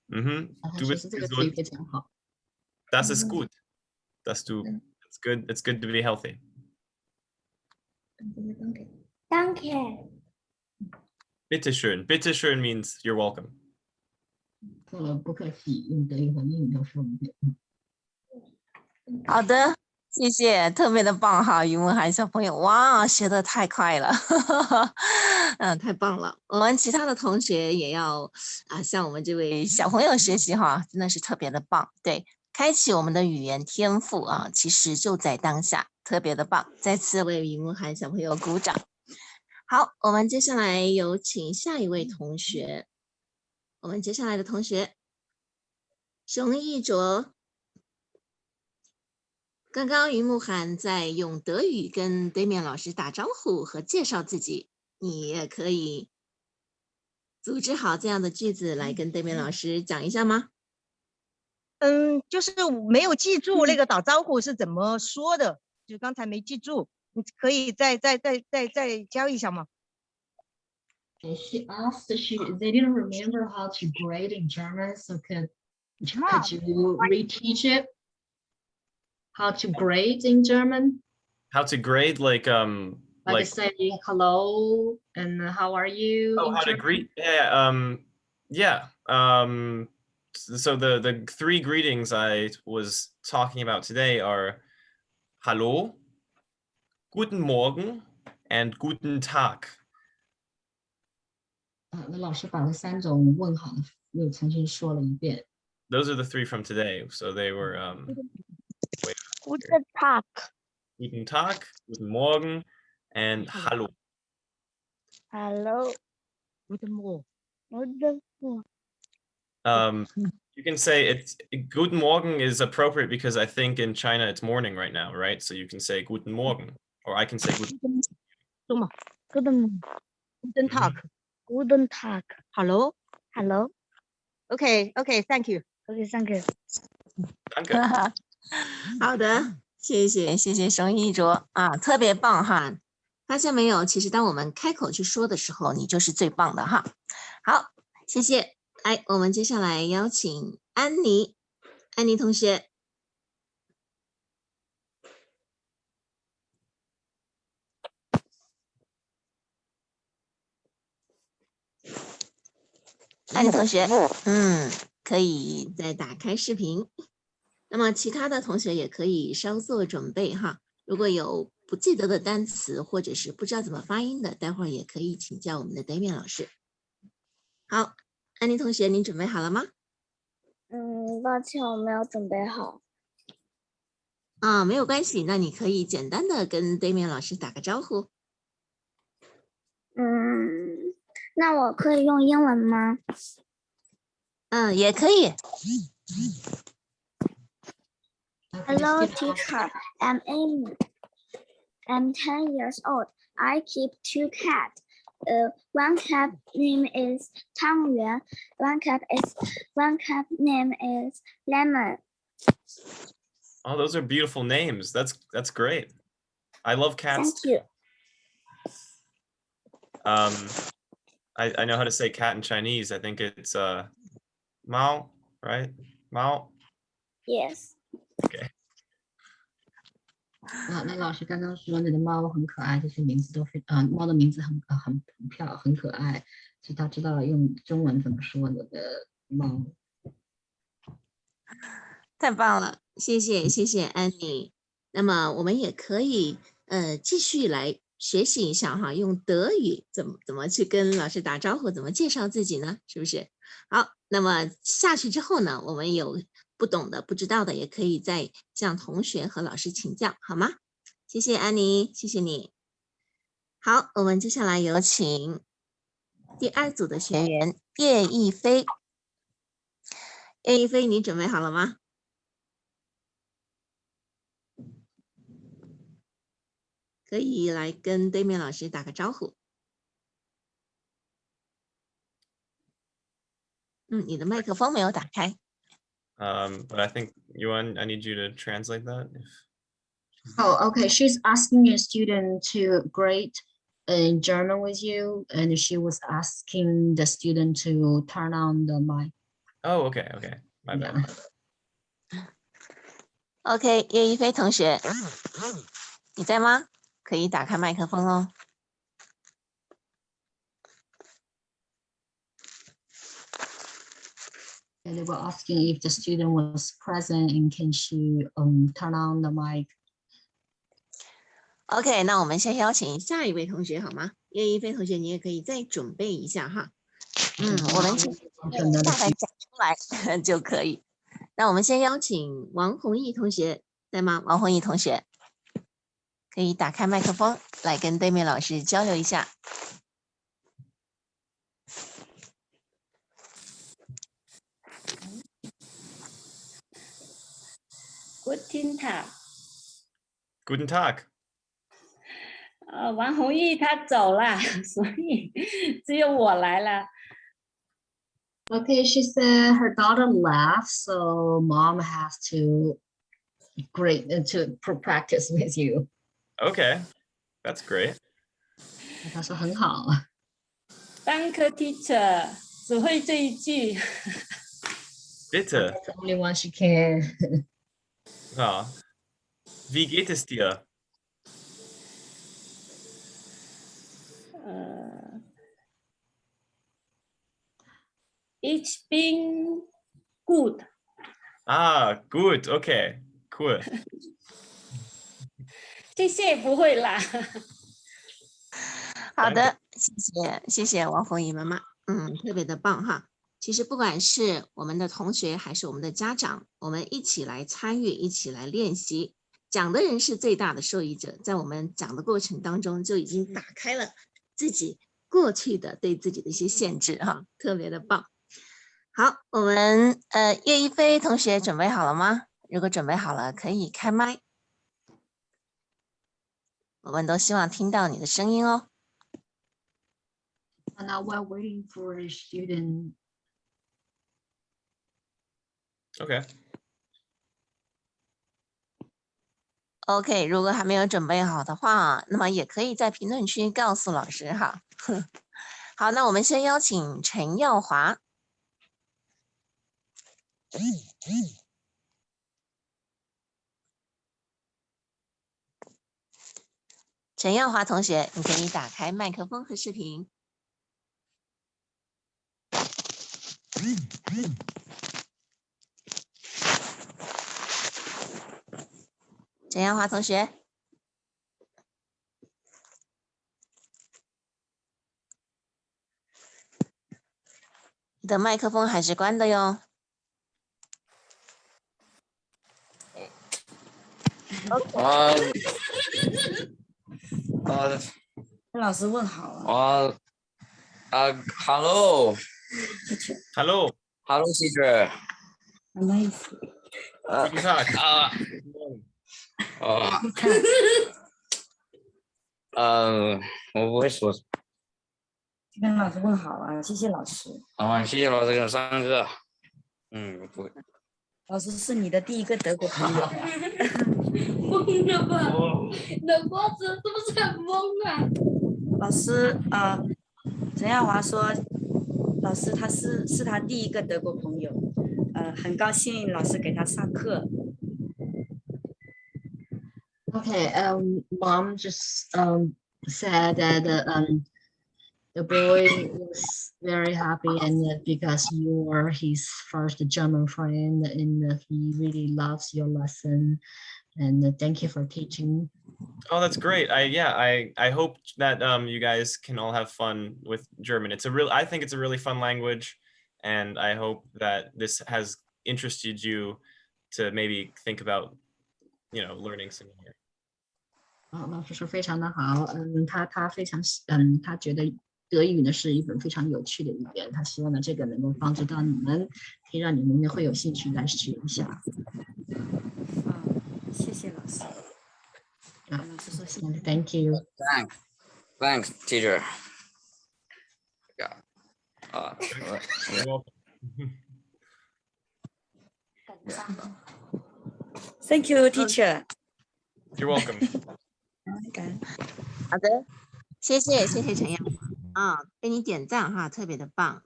Du bist gesund. Das ist gut. It's good. It's good to be healthy. Danke。 Bitteschön. Bitteschön means you're welcome. 不客气，用德语和英语都说一遍。好的，谢谢，特别的棒哈，于梦涵小朋友，哇，学的太快了，太棒了。我们其他的同学也要向我们这位小朋友学习哈，真的是特别的棒。对，开启我们的语言天赋啊，其实就在当下，特别的棒。再次为于梦涵小朋友鼓掌。好，我们接下来有请下一位同学。我们接下来的同学，熊一卓。刚刚于慕涵在用德语跟 Damian 老师打招呼和介绍自己，你也可以组织好这样的句子来跟 Damian 老师讲一下吗？就是没有记住那个打招呼是怎么说的，就刚才没记住，你可以再教一下吗？ She asked, they didn't remember how to grade in German, so could you reteach it? How to grade in German? How to grade, like saying hello and how are you? Oh, in how to German? greet? Yeah. So the three greetings I was talking about today are Hallo, Guten Morgen, and Guten Tag. 那老师把这3种问好的又重新说了一遍。Those are the three from today. So they were Guten Tag. Guten Tag, Guten Morgen, and Hallo. Hello. Guten Morgen. Guten Morgen. You can say it's Guten Morgen is appropriate because I think in China it's morning right now, right? So you can say Guten Morgen, or I can say Guten. Guten Tag. Guten Tag. Hello. Hello. Okay, thank you. Okay, thank you. Danke. 好的，谢谢熊一卓啊，特别棒哈！发现没有？其实当我们开口去说的时候，你就是最棒的哈。好，谢谢。来，我们接下来邀请安妮，安妮同学。安妮同学，可以再打开视频。那么其他的同学也可以稍作准备哈。如果有不记得的单词或者是不知道怎么发音的，待会儿也可以请教我们的 Damian 老师。好，安妮同学，您准备好了吗？抱歉，我没有准备好。没有关系，那你可以简单的跟 Damian 老师打个招呼。那我可以用英文吗？也可以。Hello, teacher. I'm Amy. I'm 10 years old. I keep 2 cats. One cat name is Tangyuan. One cat name is Lemon. Oh, those are beautiful names. That's great. I love cats. Thank you. I know how to say cat in Chinese. I think it's Mao, right? Mao. Yes. Okay. 那老师刚刚说你的猫很可爱，这些名字都猫的名字很可爱，所以他知道用中文怎么说那个猫。太棒了，谢谢安妮。那么我们也可以继续来学习一下哈，用德语怎么去跟老师打招呼，怎么介绍自己呢？是不是？好，那么下去之后呢，我们有不懂的、不知道的，也可以再向同学和老师请教，好吗？谢谢安妮，谢谢你。好，我们接下来有请第2组的学员叶一飞。叶一飞，你准备好了吗？可以来跟 Damian 老师打个招呼。你的麦克风没有打开。But I think Yuan, I need you to translate that. Oh, okay. She's asking a student to grade in German with you, and she was asking the student to turn on the mic. Oh, okay. My bad. OK， 叶一飞同学，你在吗？可以打开麦克风哦。They were asking if the student was present and can she turn on the mic. OK， 那我们先邀请下一位同学好吗？叶一飞同学，你也可以再准备一下哈。我们大概讲出来就可以。那我们先邀请王弘毅同学，在吗？王弘毅同学可以打开麦克风来跟Damian老师交流一下。Guten Tag。Guten Tag。王弘毅他走了，所以只有我来了。Okay, she said her daughter left, so mom has to practice with you. Okay, that's great. 她说很好。Danke, teacher， 只会这一句。Bitte. That's the only one she can. Ah. Wie geht es dir? Ich bin gut. Ah, gut, okay, cool. 谢谢，不会啦。好的，谢谢王弘毅妈妈，特别的棒哈。其实不管是我们的同学还是我们的家长，我们一起来参与，一起来练习。讲的人是最大的受益者，在我们讲的过程当中就已经打开了自己过去的对自己的一些限制哈，特别的棒。好，我们叶一飞同学准备好了吗？如果准备好了，可以开麦。我们都希望听到你的声音哦。And now we're waiting for the student. Okay. OK， 如果还没有准备好的话，那么也可以在评论区告诉老师哈。好，那我们先邀请陈耀华。陈耀华同学，你可以打开麦克风和视频。陈耀华同学，你的麦克风还是关的哟。跟老师问好啊。Hello. Hello. Hello, teacher. Nice. Guten Tag. 我不会说。跟老师问好啊，谢谢老师。谢谢老师给我上课。不会。老师是你的第一个德国朋友。疯了吧？冷瓜子是不是很懵啊？老师陈耀华说，老师他是他第一个德国朋友，很高兴老师给他上课。Okay, mom just said that the boy was very happy and because you are his first German friend and he really loves your lesson and thank you for teaching. Oh, that's great. I hope that you guys can all have fun with German. I think it's a really fun language, and I hope that this has interested you to maybe think about, learning some more. 老师说非常的好，他非常他觉得德语呢是一本非常有趣的语言，他希望呢这个能够帮助到你们，可以让你们呢会有兴趣来学一下。谢谢老师。老师说谢谢。Thank you. Thanks, teacher. Thank you, teacher. You're welcome. 好的，谢谢陈阳给你点赞哈，特别的棒。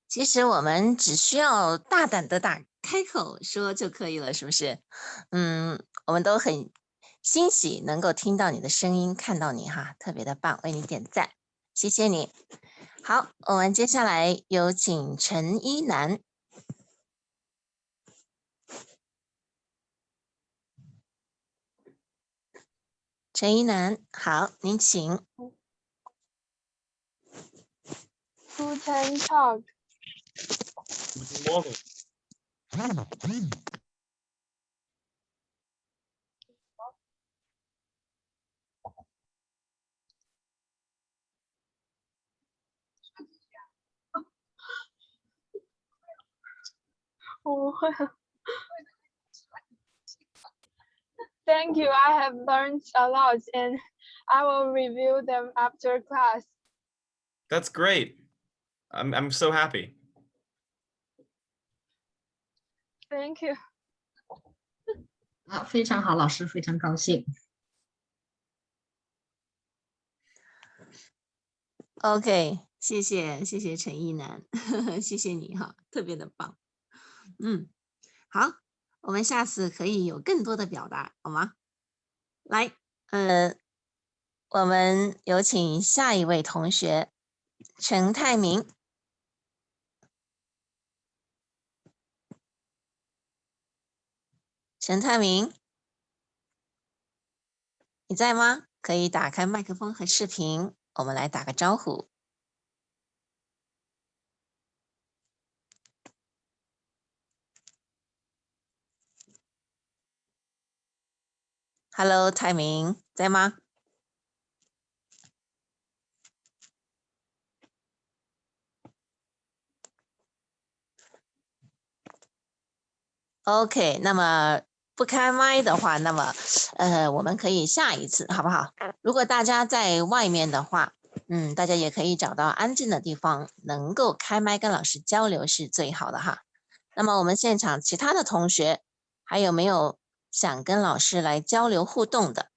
其实我们只需要大胆的开口说就可以了，是不是？我们都很欣喜能够听到你的声音，看到你哈，特别的棒，为你点赞，谢谢你。好，我们接下来有请陈一楠。陈一楠，好，您请。Guten Tag. Guten Morgen. 我会。Thank you. I have learned a lot, and I will review them after class. That's great. I'm so happy. Thank you. 啊，非常好，老师非常高兴。OK， 谢谢陈一楠，谢谢你哈，特别的棒。好，我们下次可以有更多的表达，好吗？来，我们有请下一位同学陈泰明。陈泰明，你在吗？可以打开麦克风和视频，我们来打个招呼。Hello， 泰明在吗？OK， 那么不开麦的话，那么我们可以下一次，好不好？如果大家在外面的话，大家也可以找到安静的地方，能够开麦跟老师交流是最好的哈。那么我们现场其他的同学还有没有想跟老师来交流互动的？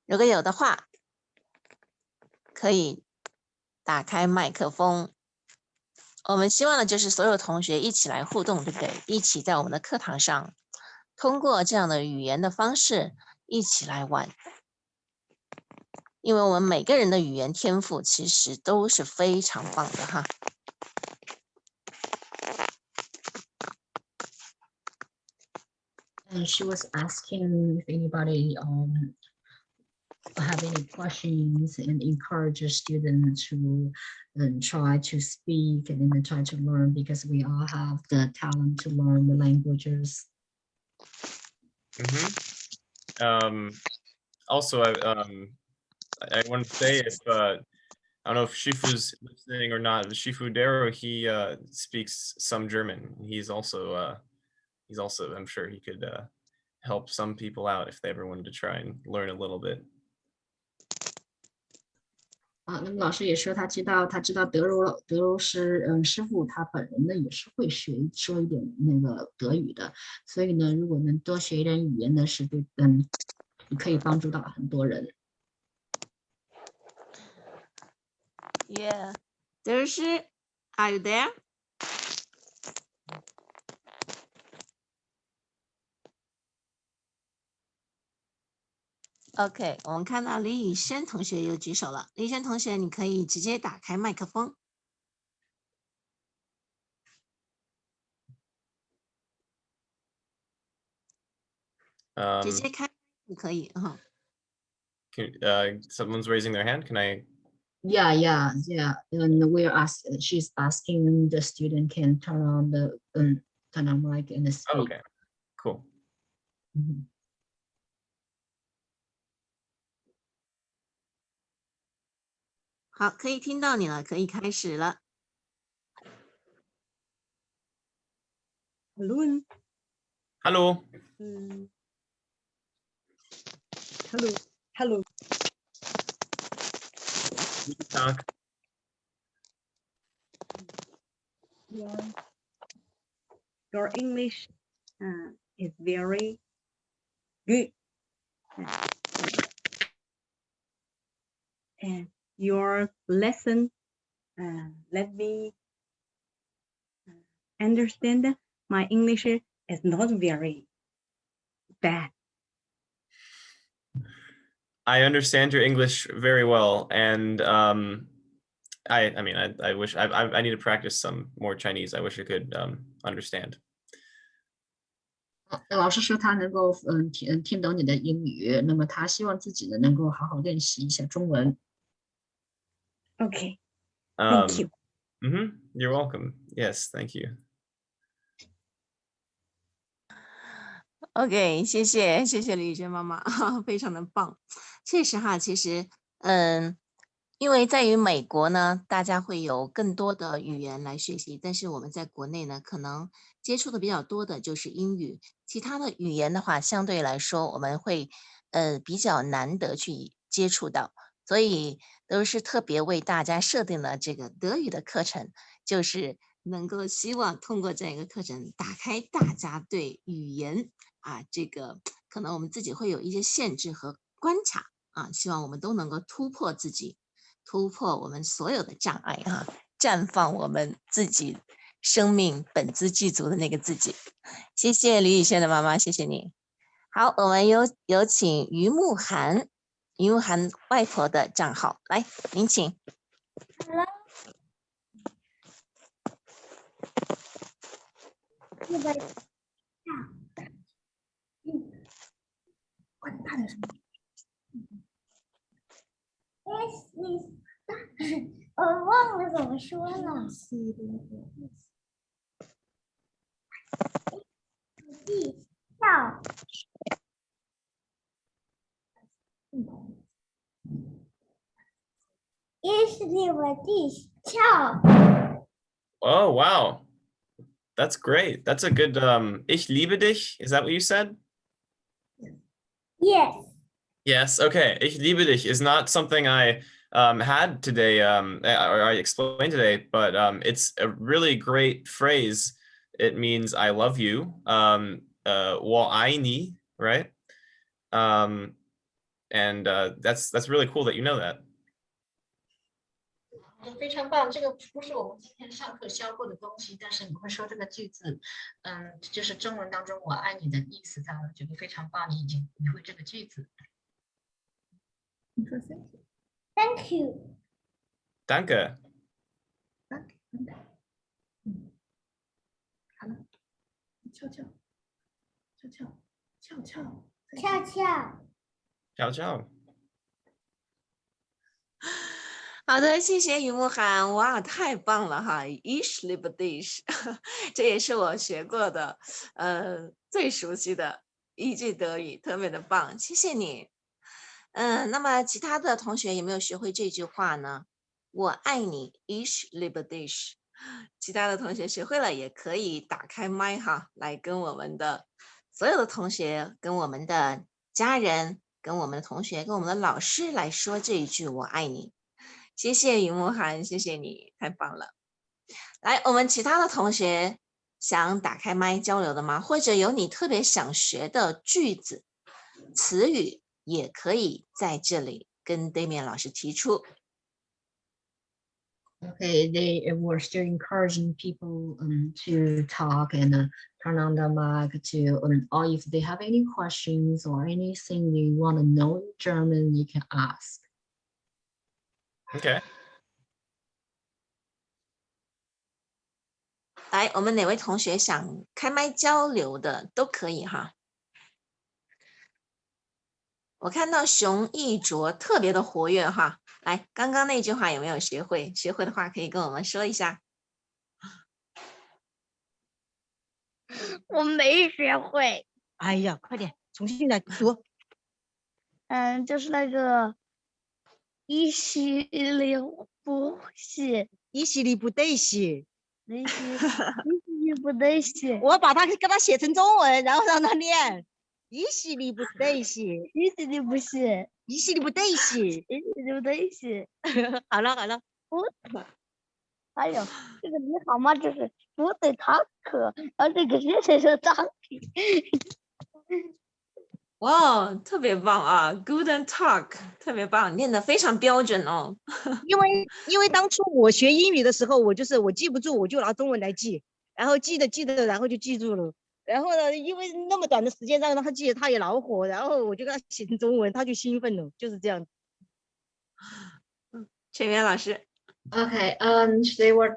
如果有的话，可以打开麦克风。我们希望的就是所有同学一起来互动，对不对？一起在我们的课堂上，通过这样的语言的方式一起来玩。因为我们每个人的语言天赋其实都是非常棒的哈。And she was asking if anybody have any questions and encourage a student to try to speak and then try to learn, because we all have the talent to learn the languages. Also, I want to say if I don't know if Shifu's listening or not, but Shifu Dero, he speaks some German. He's also I'm sure he could help some people out if they ever wanted to try and learn a little bit. 啊，那么老师也说他知道德柔师傅他本人呢也是会说一点那个德语的，所以呢，如果能多学一点语言呢，是对可以帮助到很多人。Yeah， 德柔师 ，Are you there？ OK， 我们看到李宇轩同学又举手了。李宇轩同学，你可以直接打开麦克风，直接开就可以。Someone's raising their hand. Can I? Yeah. And she's asking the student can turn on mic and speak. Oh, okay, cool. Mm-hmm. 好，可以听到你了，可以开始了。Hello. Hello. Hello. Guten Tag. Your English is very good. And your lesson, let me understand, my English is not very bad. I understand your English very well, and I mean, I wish I need to practice some more Chinese. I wish I could understand. 老师说他能够听懂你的英语，那么他希望自己呢能够好好练习一下中文。Okay. Thank you. You're welcome. Yes, thank you. OK，谢谢李宇轩妈妈，非常的棒。确实哈，其实因为在于美国呢，大家会有更多的语言来学习，但是我们在国内呢，可能接触的比较多的就是英语，其他的语言的话，相对来说我们会比较难得去接触到，所以都是特别为大家设定了这个德语的课程，就是能够希望通过这个课程打开大家对语言这个可能我们自己会有一些限制和观察希望我们都能够突破自己，突破我们所有的障碍绽放我们自己生命本自具足的那个自己。谢谢李宇轩的妈妈，谢谢你。好，我们有请于慕涵外婆的账号来，您请。管大点声。我忘了怎么说了。地跳。Ich liebe dich. Ciao. Oh, wow. That's great. That's a good Ich liebe dich. Is that what you said? Yes. Yes. Okay. Ich liebe dich is not something I had today or I explained today, but it's a really great phrase. It means I love you. 我爱你, right? And that's really cool that you know that. 非常棒，这个不是我们今天上课教过的东西，但是你会说这个句子，就是中文当中我爱你的意思，我觉得非常棒，你会这个句子。你说 thank you。Thank you. Danke. 好了，翘翘。Ciao, ciao. 好的，谢谢于慕涵，哇，太棒了哈 ！Ich liebe dich， 这也是我学过的，最熟悉的一句德语，特别的棒，谢谢你。那么其他的同学有没有学会这句话呢？我爱你 ，Ich liebe dich。其他的同学学会了也可以打开麦哈，来跟我们的所有的同学、跟我们的家人、跟我们的同学、跟我们的老师来说这一句“我爱你”。谢谢于慕涵，谢谢你，太棒了。来，我们其他的同学想打开麦交流的吗？或者有你特别想学的句子、词语，也可以在这里跟 Damian 老师提出。Okay, they were still encouraging people to talk and turn on the mic to, or if they have any questions or anything you want to know in German, you can ask. Okay. 来，我们哪位同学想开麦交流的都可以哈。我看到熊一卓特别的活跃哈，来，刚刚那句话有没有学会？学会的话可以跟我们说一下。我没学会。哎呀，快点，重新来读。就是那个一西里不是，一西里不对西，一西里不对西。我把它给它写成中文，然后让他念。一西里不对西，一西里不是，一西里不对西，一西里不对西。好了好了。还有这个你好吗？就是不对他可，而这个谁是张体。哇，特别棒啊 ！Good and talk， 特别棒，念得非常标准哦。因为当初我学英语的时候，我记不住，我就拿中文来记，然后记着，然后就记住了。然后呢，因为那么短的时间让他记，他也恼火，然后我就给他写成中文，他就兴奋了，就是这样。全员老师。Okay, they were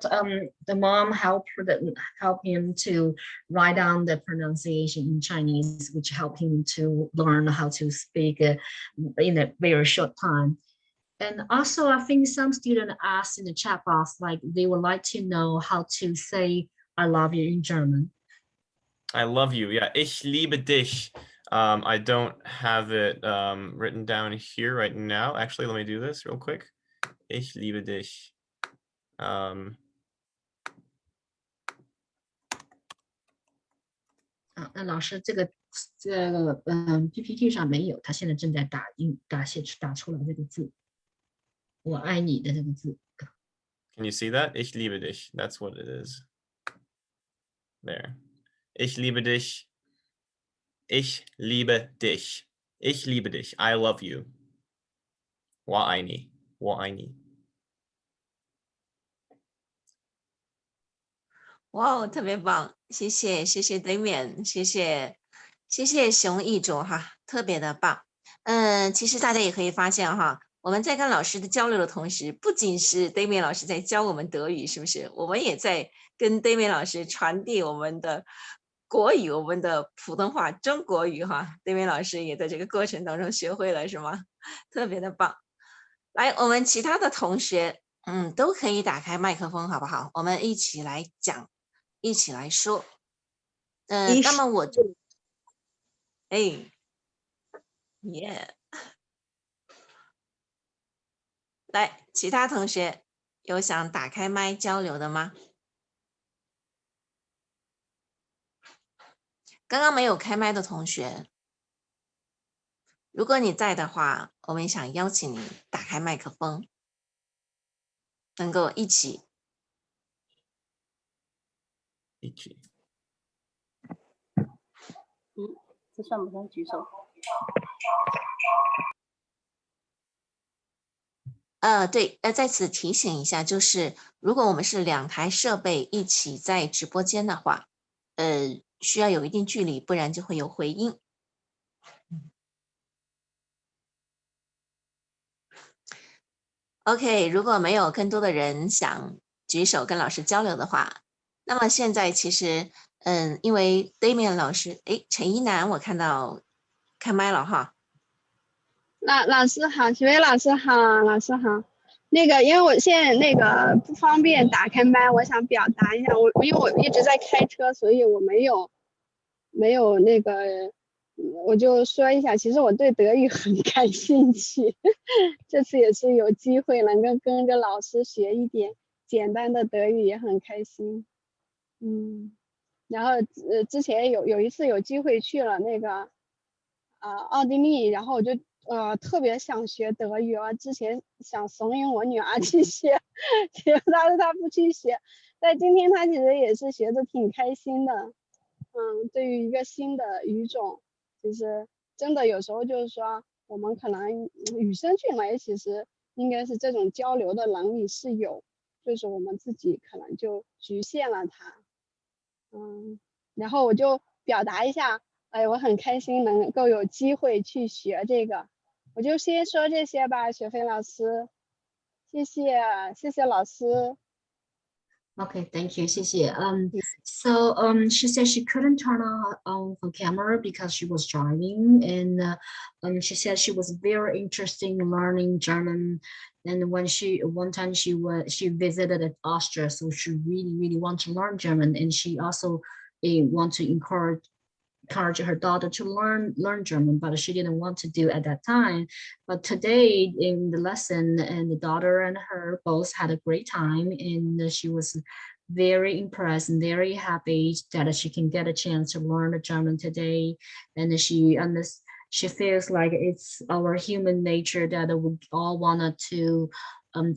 the mom helped him to write down the pronunciation in Chinese, which helped him to learn how to speak in a very short time. And also, I think some students asked in the chat box, like they would like to know how to say "I love you" in German. I love you. Yeah, ich liebe dich. I don't have it written down here right now. Actually, let me do this real quick. Ich liebe dich.那老师这个PPT 上没有，他现在正在打出来这个字，我爱你的这个字。Can you see that? Ich liebe dich. That's what it is. There. Ich liebe dich. Ich liebe dich. Ich liebe dich. I love you. 我爱你。我爱你。哇，特别棒，谢谢 Damian， 谢谢熊一卓哈，特别的棒。其实大家也可以发现哈，我们在跟老师的交流的同时，不仅是 Damian 老师在教我们德语，是不是？我们也在跟 Damian 老师传递我们的国语，我们的普通话中国语哈。Damian 老师也在这个过程当中学会了，是吗？特别的棒。来，我们其他的同学，都可以打开麦克风，好不好？我们一起来讲。一起来说，那么我就，耶，来，其他同学有想打开麦交流的吗？刚刚没有开麦的同学，如果你在的话，我们想邀请你打开麦克风，能够一起。这算不算举手？对，在此提醒一下，就是如果我们是2台设备一起在直播间的话，需要有一定距离，不然就会有回音。OK， 如果没有更多的人想举手跟老师交流的话，那么现在其实，因为 Damian 老师，陈一楠，我看到开麦了哈。老师好，徐威老师好，老师好。那个，因为我现在那个不方便打开麦，我想表达一下，因为我一直在开车，所以我没有那个，我就说一下，其实我对德语很感兴趣，这次也是有机会能够跟着老师学一点简单的德语，也很开心。然后之前有一次有机会去了那个奥地利，然后我就特别想学德语啊，之前想怂恿我女儿去学，但是她不去学，但今天她其实也是学的挺开心的。对于一个新的语种，其实真的有时候就是说，我们可能与生俱来，其实应该是这种交流的能力是有，就是我们自己可能就局限了它。然后我就表达一下，我很开心能够有机会去学这个，我就先说这些吧，雪飞老师，谢谢老师。Okay, thank you, 谢谢. So she said she couldn't turn on her camera because she was driving, and she said she was very interested in learning German. And one time she visited Austria, so she really want to learn German, and she also want to encourage her daughter to learn German, but she didn't want to do at that time. But today in the lesson, and the daughter and her both had a great time, and she was very impressed and very happy that she can get a chance to learn the German today. And she feels like it's our human nature that we all wanted to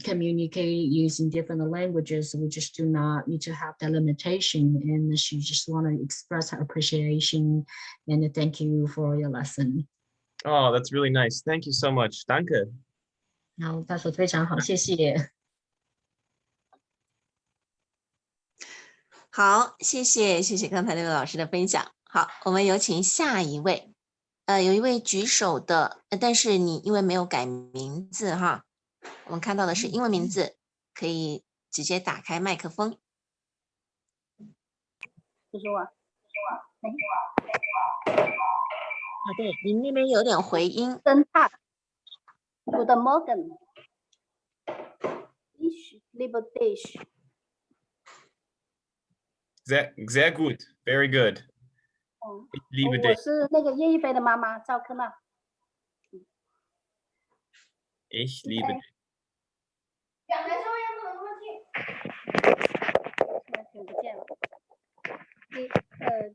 communicate using different languages. We just do not need to have that limitation, and she just want to express her appreciation and thank you for your lesson. Oh, that's really nice. Thank you so much. Danke. 然后他说非常好，谢谢。好，谢谢刚才那位老师的分享。好，我们有请下一位。有一位举手的，但是你因为没有改名字哈。我们看到的是英文名字可以直接打开麦克风。就是我，对，您那边有点回音。Guten Tag, Guten Morgen, ich liebe dich. Sehr gut. Very good. Ich liebe 我 dich. 是那个叶一飞的妈妈赵科娜。 Ich liebe dich. 讲台上面不能那么近，现在听不见了。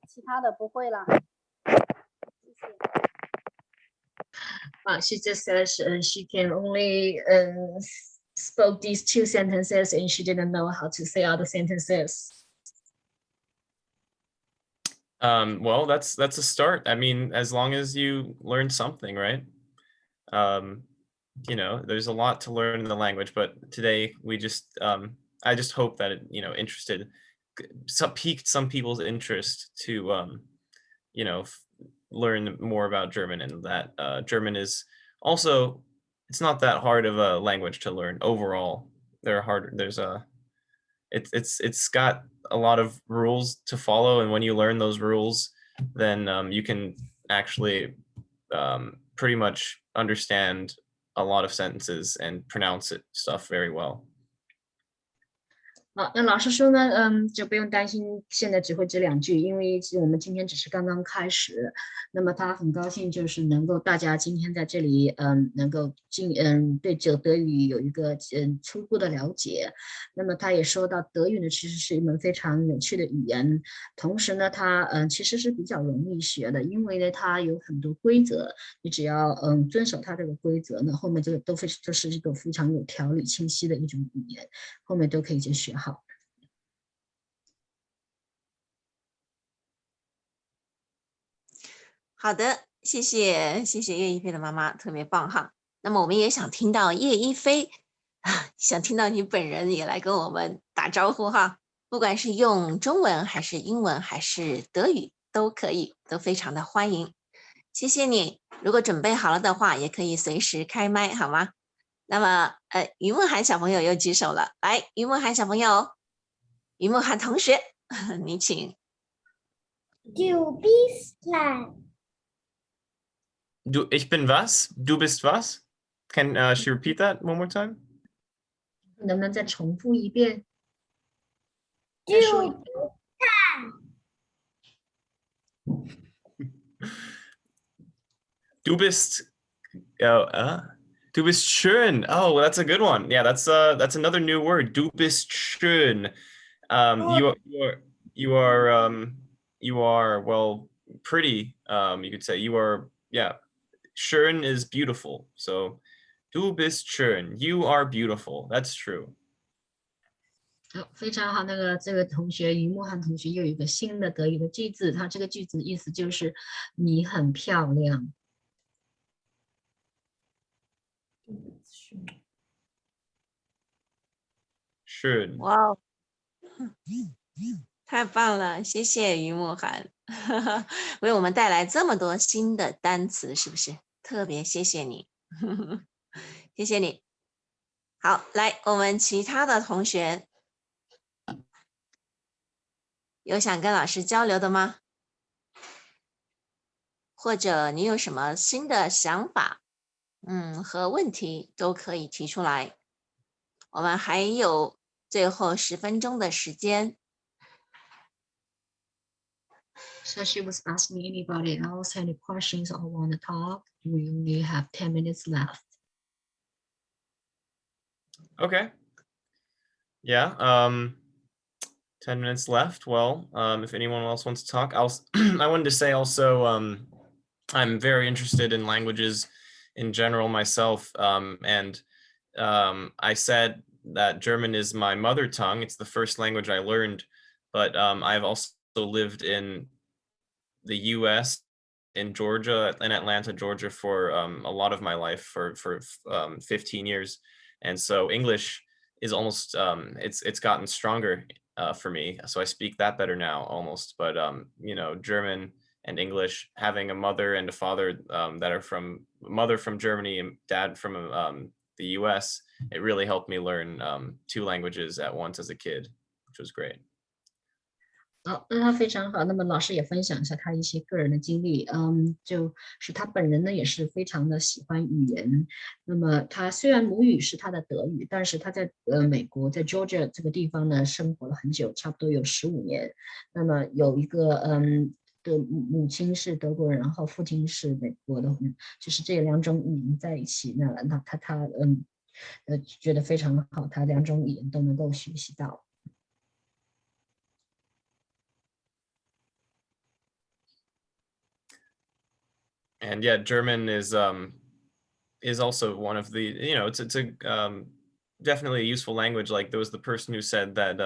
其他的不会了。谢谢。She just says she can only spoke these 2 sentences and she didn't know how to say other sentences. Well, that's a start. I mean, as long as you learn something, right? You know, there's a lot to learn in the language, but today we just, I just hope that it, you know, piqued some people's interest to, you know, learn more about German, and that German is also, it's not that hard of a language to learn overall. It's got a lot of rules to follow, and when you learn those rules, then you can actually pretty much understand a lot of sentences and pronounce stuff very well. 好，那老师说呢，就不用担心现在只会这2句，因为我们今天只是刚刚开始。那么他很高兴，就是能够大家今天在这里，能够对德语有一个初步的了解。那么他也说到，德语呢其实是一门非常有趣的语言，同时呢，它其实是比较容易学的，因为呢它有很多规则，你只要遵守它这个规则呢，后面这个就是一个非常有条理、清晰的一种语言，后面都可以就学好。 好的，谢谢叶一飞的妈妈，特别棒哈。那么我们也想听到叶一飞想听到你本人也来跟我们打招呼哈，不管是用中文还是英文还是德语都可以，都非常的欢迎。谢谢你，如果准备好了的话，也可以随时开麦好吗？那么于梦涵小朋友又举手了，来，于梦涵小朋友，于梦涵同学，你请。Du bist klein. Ich bin was? Du bist was? Can she repeat that one more time? 能不能再重复一遍？ Du bist Du bist, du bist schön. Oh, that's a good one. Yeah, that's another new word. Du bist schön. You are well pretty. You could say you are, yeah. Schön is beautiful. So du bist schön. You are beautiful. That's true. 好，非常好。这个同学于慕涵同学又有一个新的德语的句子，他这个句子意思就是你很漂亮。schön。哇哦，太棒了，谢谢于慕涵，为我们带来这么多新的单词，是不是？特别谢谢你，谢谢你。好，来，我们其他的同学有想跟老师交流的吗？或者你有什么新的想法，和问题都可以提出来。我们还有最后10分钟的时间。So she was asking anybody else any questions or want to talk. We only have 10 minutes left. Okay. Yeah. 10 minutes left. Well, if anyone else wants to talk, I wanted to say also, I'm very interested in languages in general myself. And I said that German is my mother tongue. It's the first language I learned, but I've also lived in the US, in Georgia, in Atlanta, Georgia, for a lot of my life, for 15 years. And so English is almost, it's gotten stronger for me. So I speak that better now almost, but you know, German and English, having a mother and a father that are mother from Germany and dad from the US, it really helped me learn 2 languages at once as a kid, which was great. 好，那他非常好。那么老师也分享一下他一些个人的经历，就是他本人呢也是非常的喜欢语言。那么他虽然母语是他的德语，但是他在美国在 Georgia 这个地方呢生活了很久，差不多有15年。那么有一个的母亲是德国人，然后父亲是美国的，就是这2种语言在一起，那他觉得非常好，他2种语言都能够学习到。And yeah, German is also one of the, you know, it's a definitely a useful language. Like there was the person who said that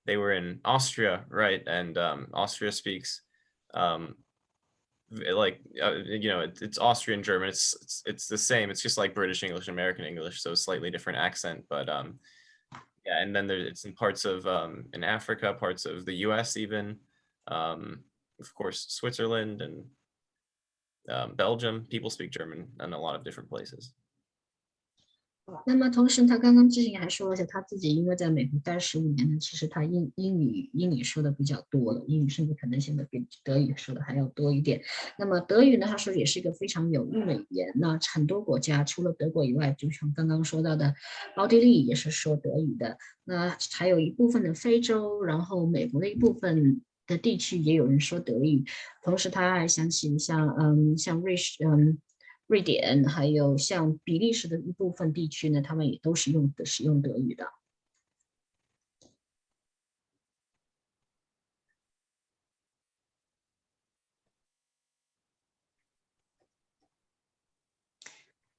they were in Austria, right? And Austria speaks like you know, it's Austrian German. It's the same. It's just like British English, American English, so slightly different accent. But yeah, and then it's in parts of in Africa, parts of the US even, of course Switzerland and Belgium. People speak German in a lot of different places. 那么同时他刚刚之前还说了一下他自己，因为在美国待15年呢，其实他英语说的比较多了，英语甚至可能现在比德语说的还要多一点。那么德语呢，他说也是一个非常有用的语言。那很多国家除了德国以外，就像刚刚说到的，奥地利也是说德语的。那还有一部分的非洲，然后美国的一部分的地区也有人说德语。同时他还想起像瑞典还有像比利时的一部分地区呢，他们也都使用德语的。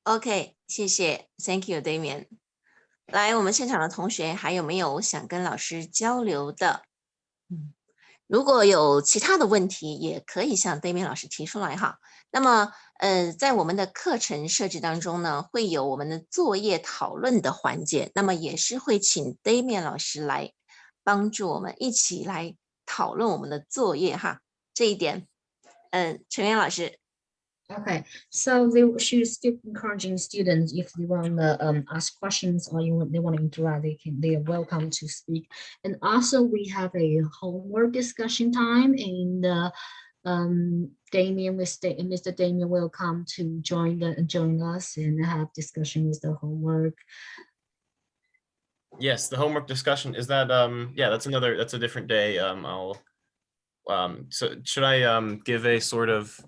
OK， 谢谢 ，Thank you Damian。来，我们现场的同学还有没有想跟老师交流的？如果有其他的问题，也可以向 Damian 老师提出来哈。那么，在我们的课程设置当中呢，会有我们的作业讨论的环节，那么也是会请 Damian 老师来帮助我们一起来讨论我们的作业哈。这一点，陈元老师。Okay, so she's still encouraging students if they want to ask questions or they want to interact, they are welcome to speak. And also we have a homework discussion time, and Mr. Damian will come to join us and have discussion with the homework. Yes, the homework discussion is that yeah, that's a different day. So should I give a sort of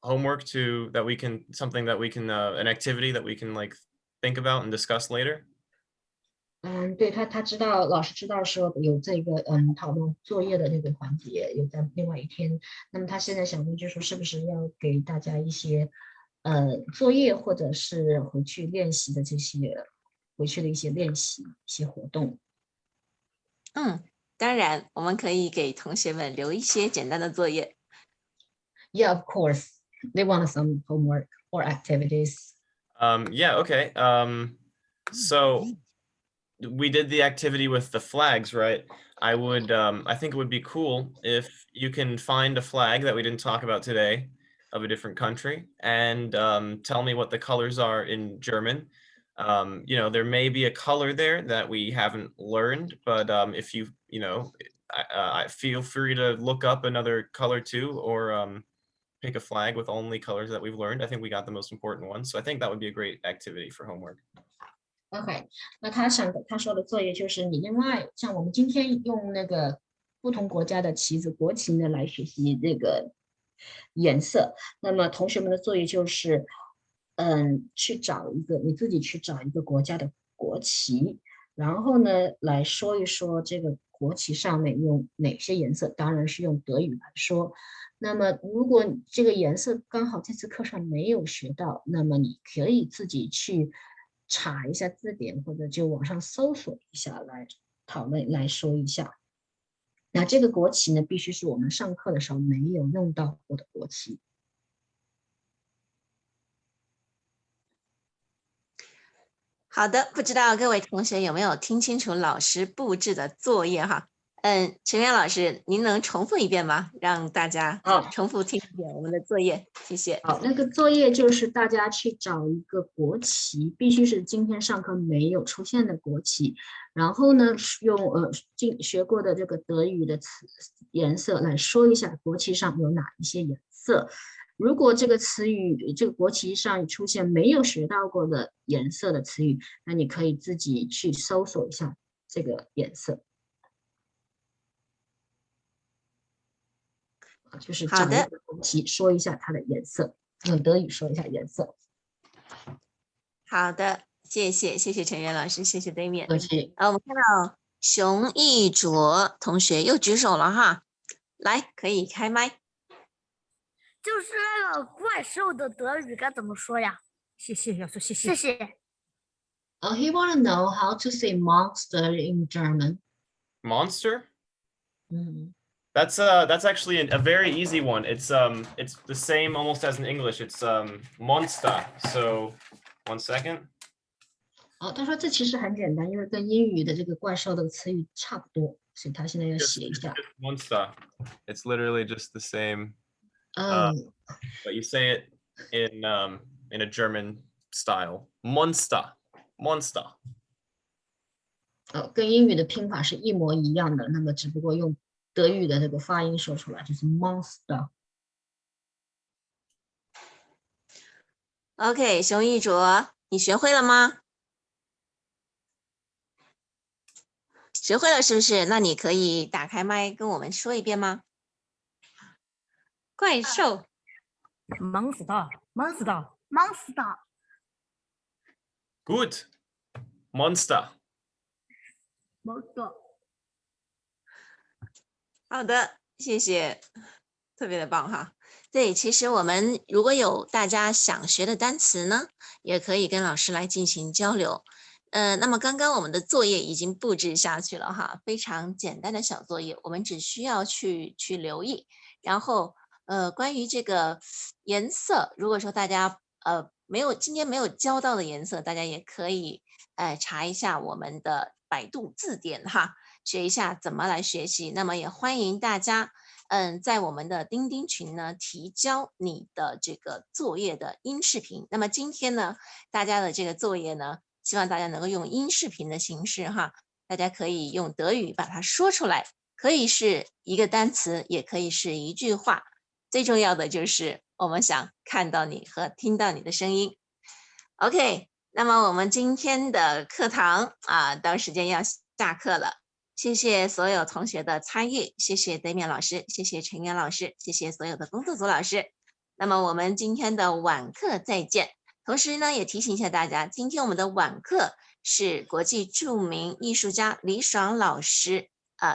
homework that we can an activity that we can like think about and discuss later? 对，他知道，老师知道说有这个讨论作业的那个环节，有在另外一天。那么他现在想问，就是说是不是要给大家一些作业，或者是回去练习的这些回去的一些练习一些活动。当然，我们可以给同学们留一些简单的作业。Yeah, of course. They want some homework or activities. Yeah, okay. So we did the activity with the flags, right? I think it would be cool if you can find a flag that we didn't talk about today of a different country and tell me what the colors are in German. You know, there may be a color there that we haven't learned, but if you know, I feel free to look up another color too, or pick a flag with only colors that we've learned. I think we got the most important ones. So I think that would be a great activity for homework. OK， 那他说的作业就是你另外像我们今天用那个不同国家的旗子国旗呢来学习这个颜色。那么同学们的作业就是你自己去找一个国家的国旗，然后呢来说一说这个国旗上面用哪些颜色，当然是用德语来说。那么如果这个颜色刚好这次课上没有学到，那么你可以自己去查一下字典，或者就网上搜索一下来讨论来说一下。那这个国旗呢，必须是我们上课的时候没有用到过的国旗。好的，不知道各位同学有没有听清楚老师布置的作业哈？陈元老师，您能重复一遍吗？让大家重复听一遍我们的作业，谢谢。好，那个作业就是大家去找一个国旗，必须是今天上课没有出现的国旗，然后呢，用学过的这个德语的词颜色来说一下国旗上有哪一些颜色。如果这个词语这个国旗上出现没有学到过的颜色的词语，那你可以自己去搜索一下这个颜色。就是找一个国旗，说一下它的颜色，用德语说一下颜色。好的，谢谢陈元老师，谢谢 Damian。客气。我们看到熊一卓同学又举手了哈，来，可以开麦。就是那个怪兽的德语该怎么说呀？谢谢，要说谢谢。谢谢。He want to know how to say monster in German. Monster? That's actually a very easy one. It's the same almost as in English. It's monster. So 1 second. 他说这其实很简单，因为跟英语的这个怪兽的词语差不多，所以他现在要写一下。Monster. It's literally just the same. But you say it in a German style. Monster. 跟英语的拼法是一模一样的，那么只不过用德语的这个发音说出来就是 monster。OK， 熊一卓，你学会了吗？学会了是不是？那你可以打开麦跟我们说一遍吗？怪兽 ，monster。Good. Monster. 好的，谢谢，特别的棒哈。对，其实我们如果有大家想学的单词呢，也可以跟老师来进行交流。那么刚刚我们的作业已经布置下去了哈，非常简单的小作业，我们只需要去留意。然后关于这个颜色，如果说大家今天没有教到的颜色，大家也可以查一下我们的百度字典哈，学一下怎么来学习。那么也欢迎大家在我们的钉钉群呢提交你的这个作业的音视频。那么今天呢，大家的这个作业呢，希望大家能够用音视频的形式哈，大家可以用德语把它说出来，可以是一个单词，也可以是一句话。最重要的就是我们想看到你和听到你的声音。OK， 那么我们今天的课堂到时间要下课了。谢谢所有同学的参与，谢谢 Damian 老师，谢谢陈元老师，谢谢所有的工作组老师。那么我们今天的晚课再见。同时呢，也提醒一下大家，今天我们的晚课是国际著名艺术家李爽老师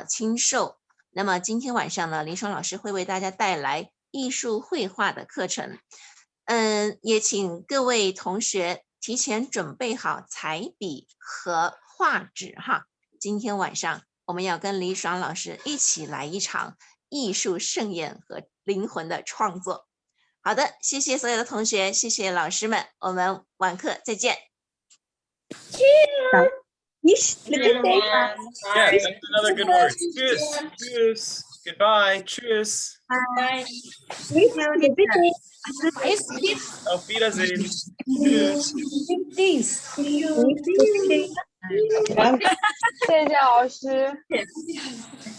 亲授。那么今天晚上呢，李爽老师会为大家带来艺术绘画的课程。也请各位同学提前准备好彩笔和画纸哈。今天晚上我们要跟李爽老师一起来一场艺术盛宴和灵魂的创作。好的，谢谢所有的同学，谢谢老师们，我们晚课再见。Yeah, that's another good word. Tschüss. Goodbye. Tschüss. Bye. Auf Wiedersehen. Tschüss. 谢谢老师，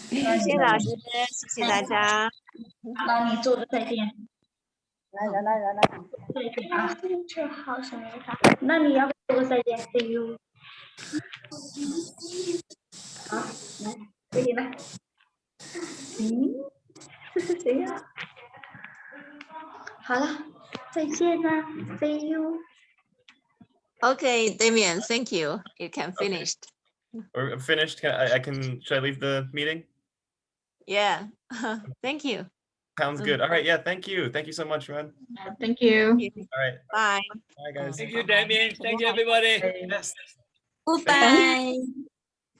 谢谢老师，谢谢大家。那你坐着再见。来，再见啊！这好什么法？那你要不做个再见 ？See you。好，来，再见来。这是谁呀？好了，再见啦 ，See you。 Okay, Damian, thank you. You can finish. We're finished. Should I leave the meeting? Yeah. Thank you. Sounds good. All right. Yeah. Thank you. Thank you so much, man. Thank you. All right. Bye. Bye, guys. Thank you, Damian. Thank you, everybody. Yes. Goodbye.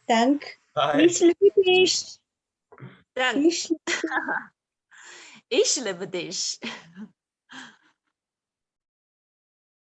Dank. Bye. Ich liebe dich. Dank. Ich liebe dich.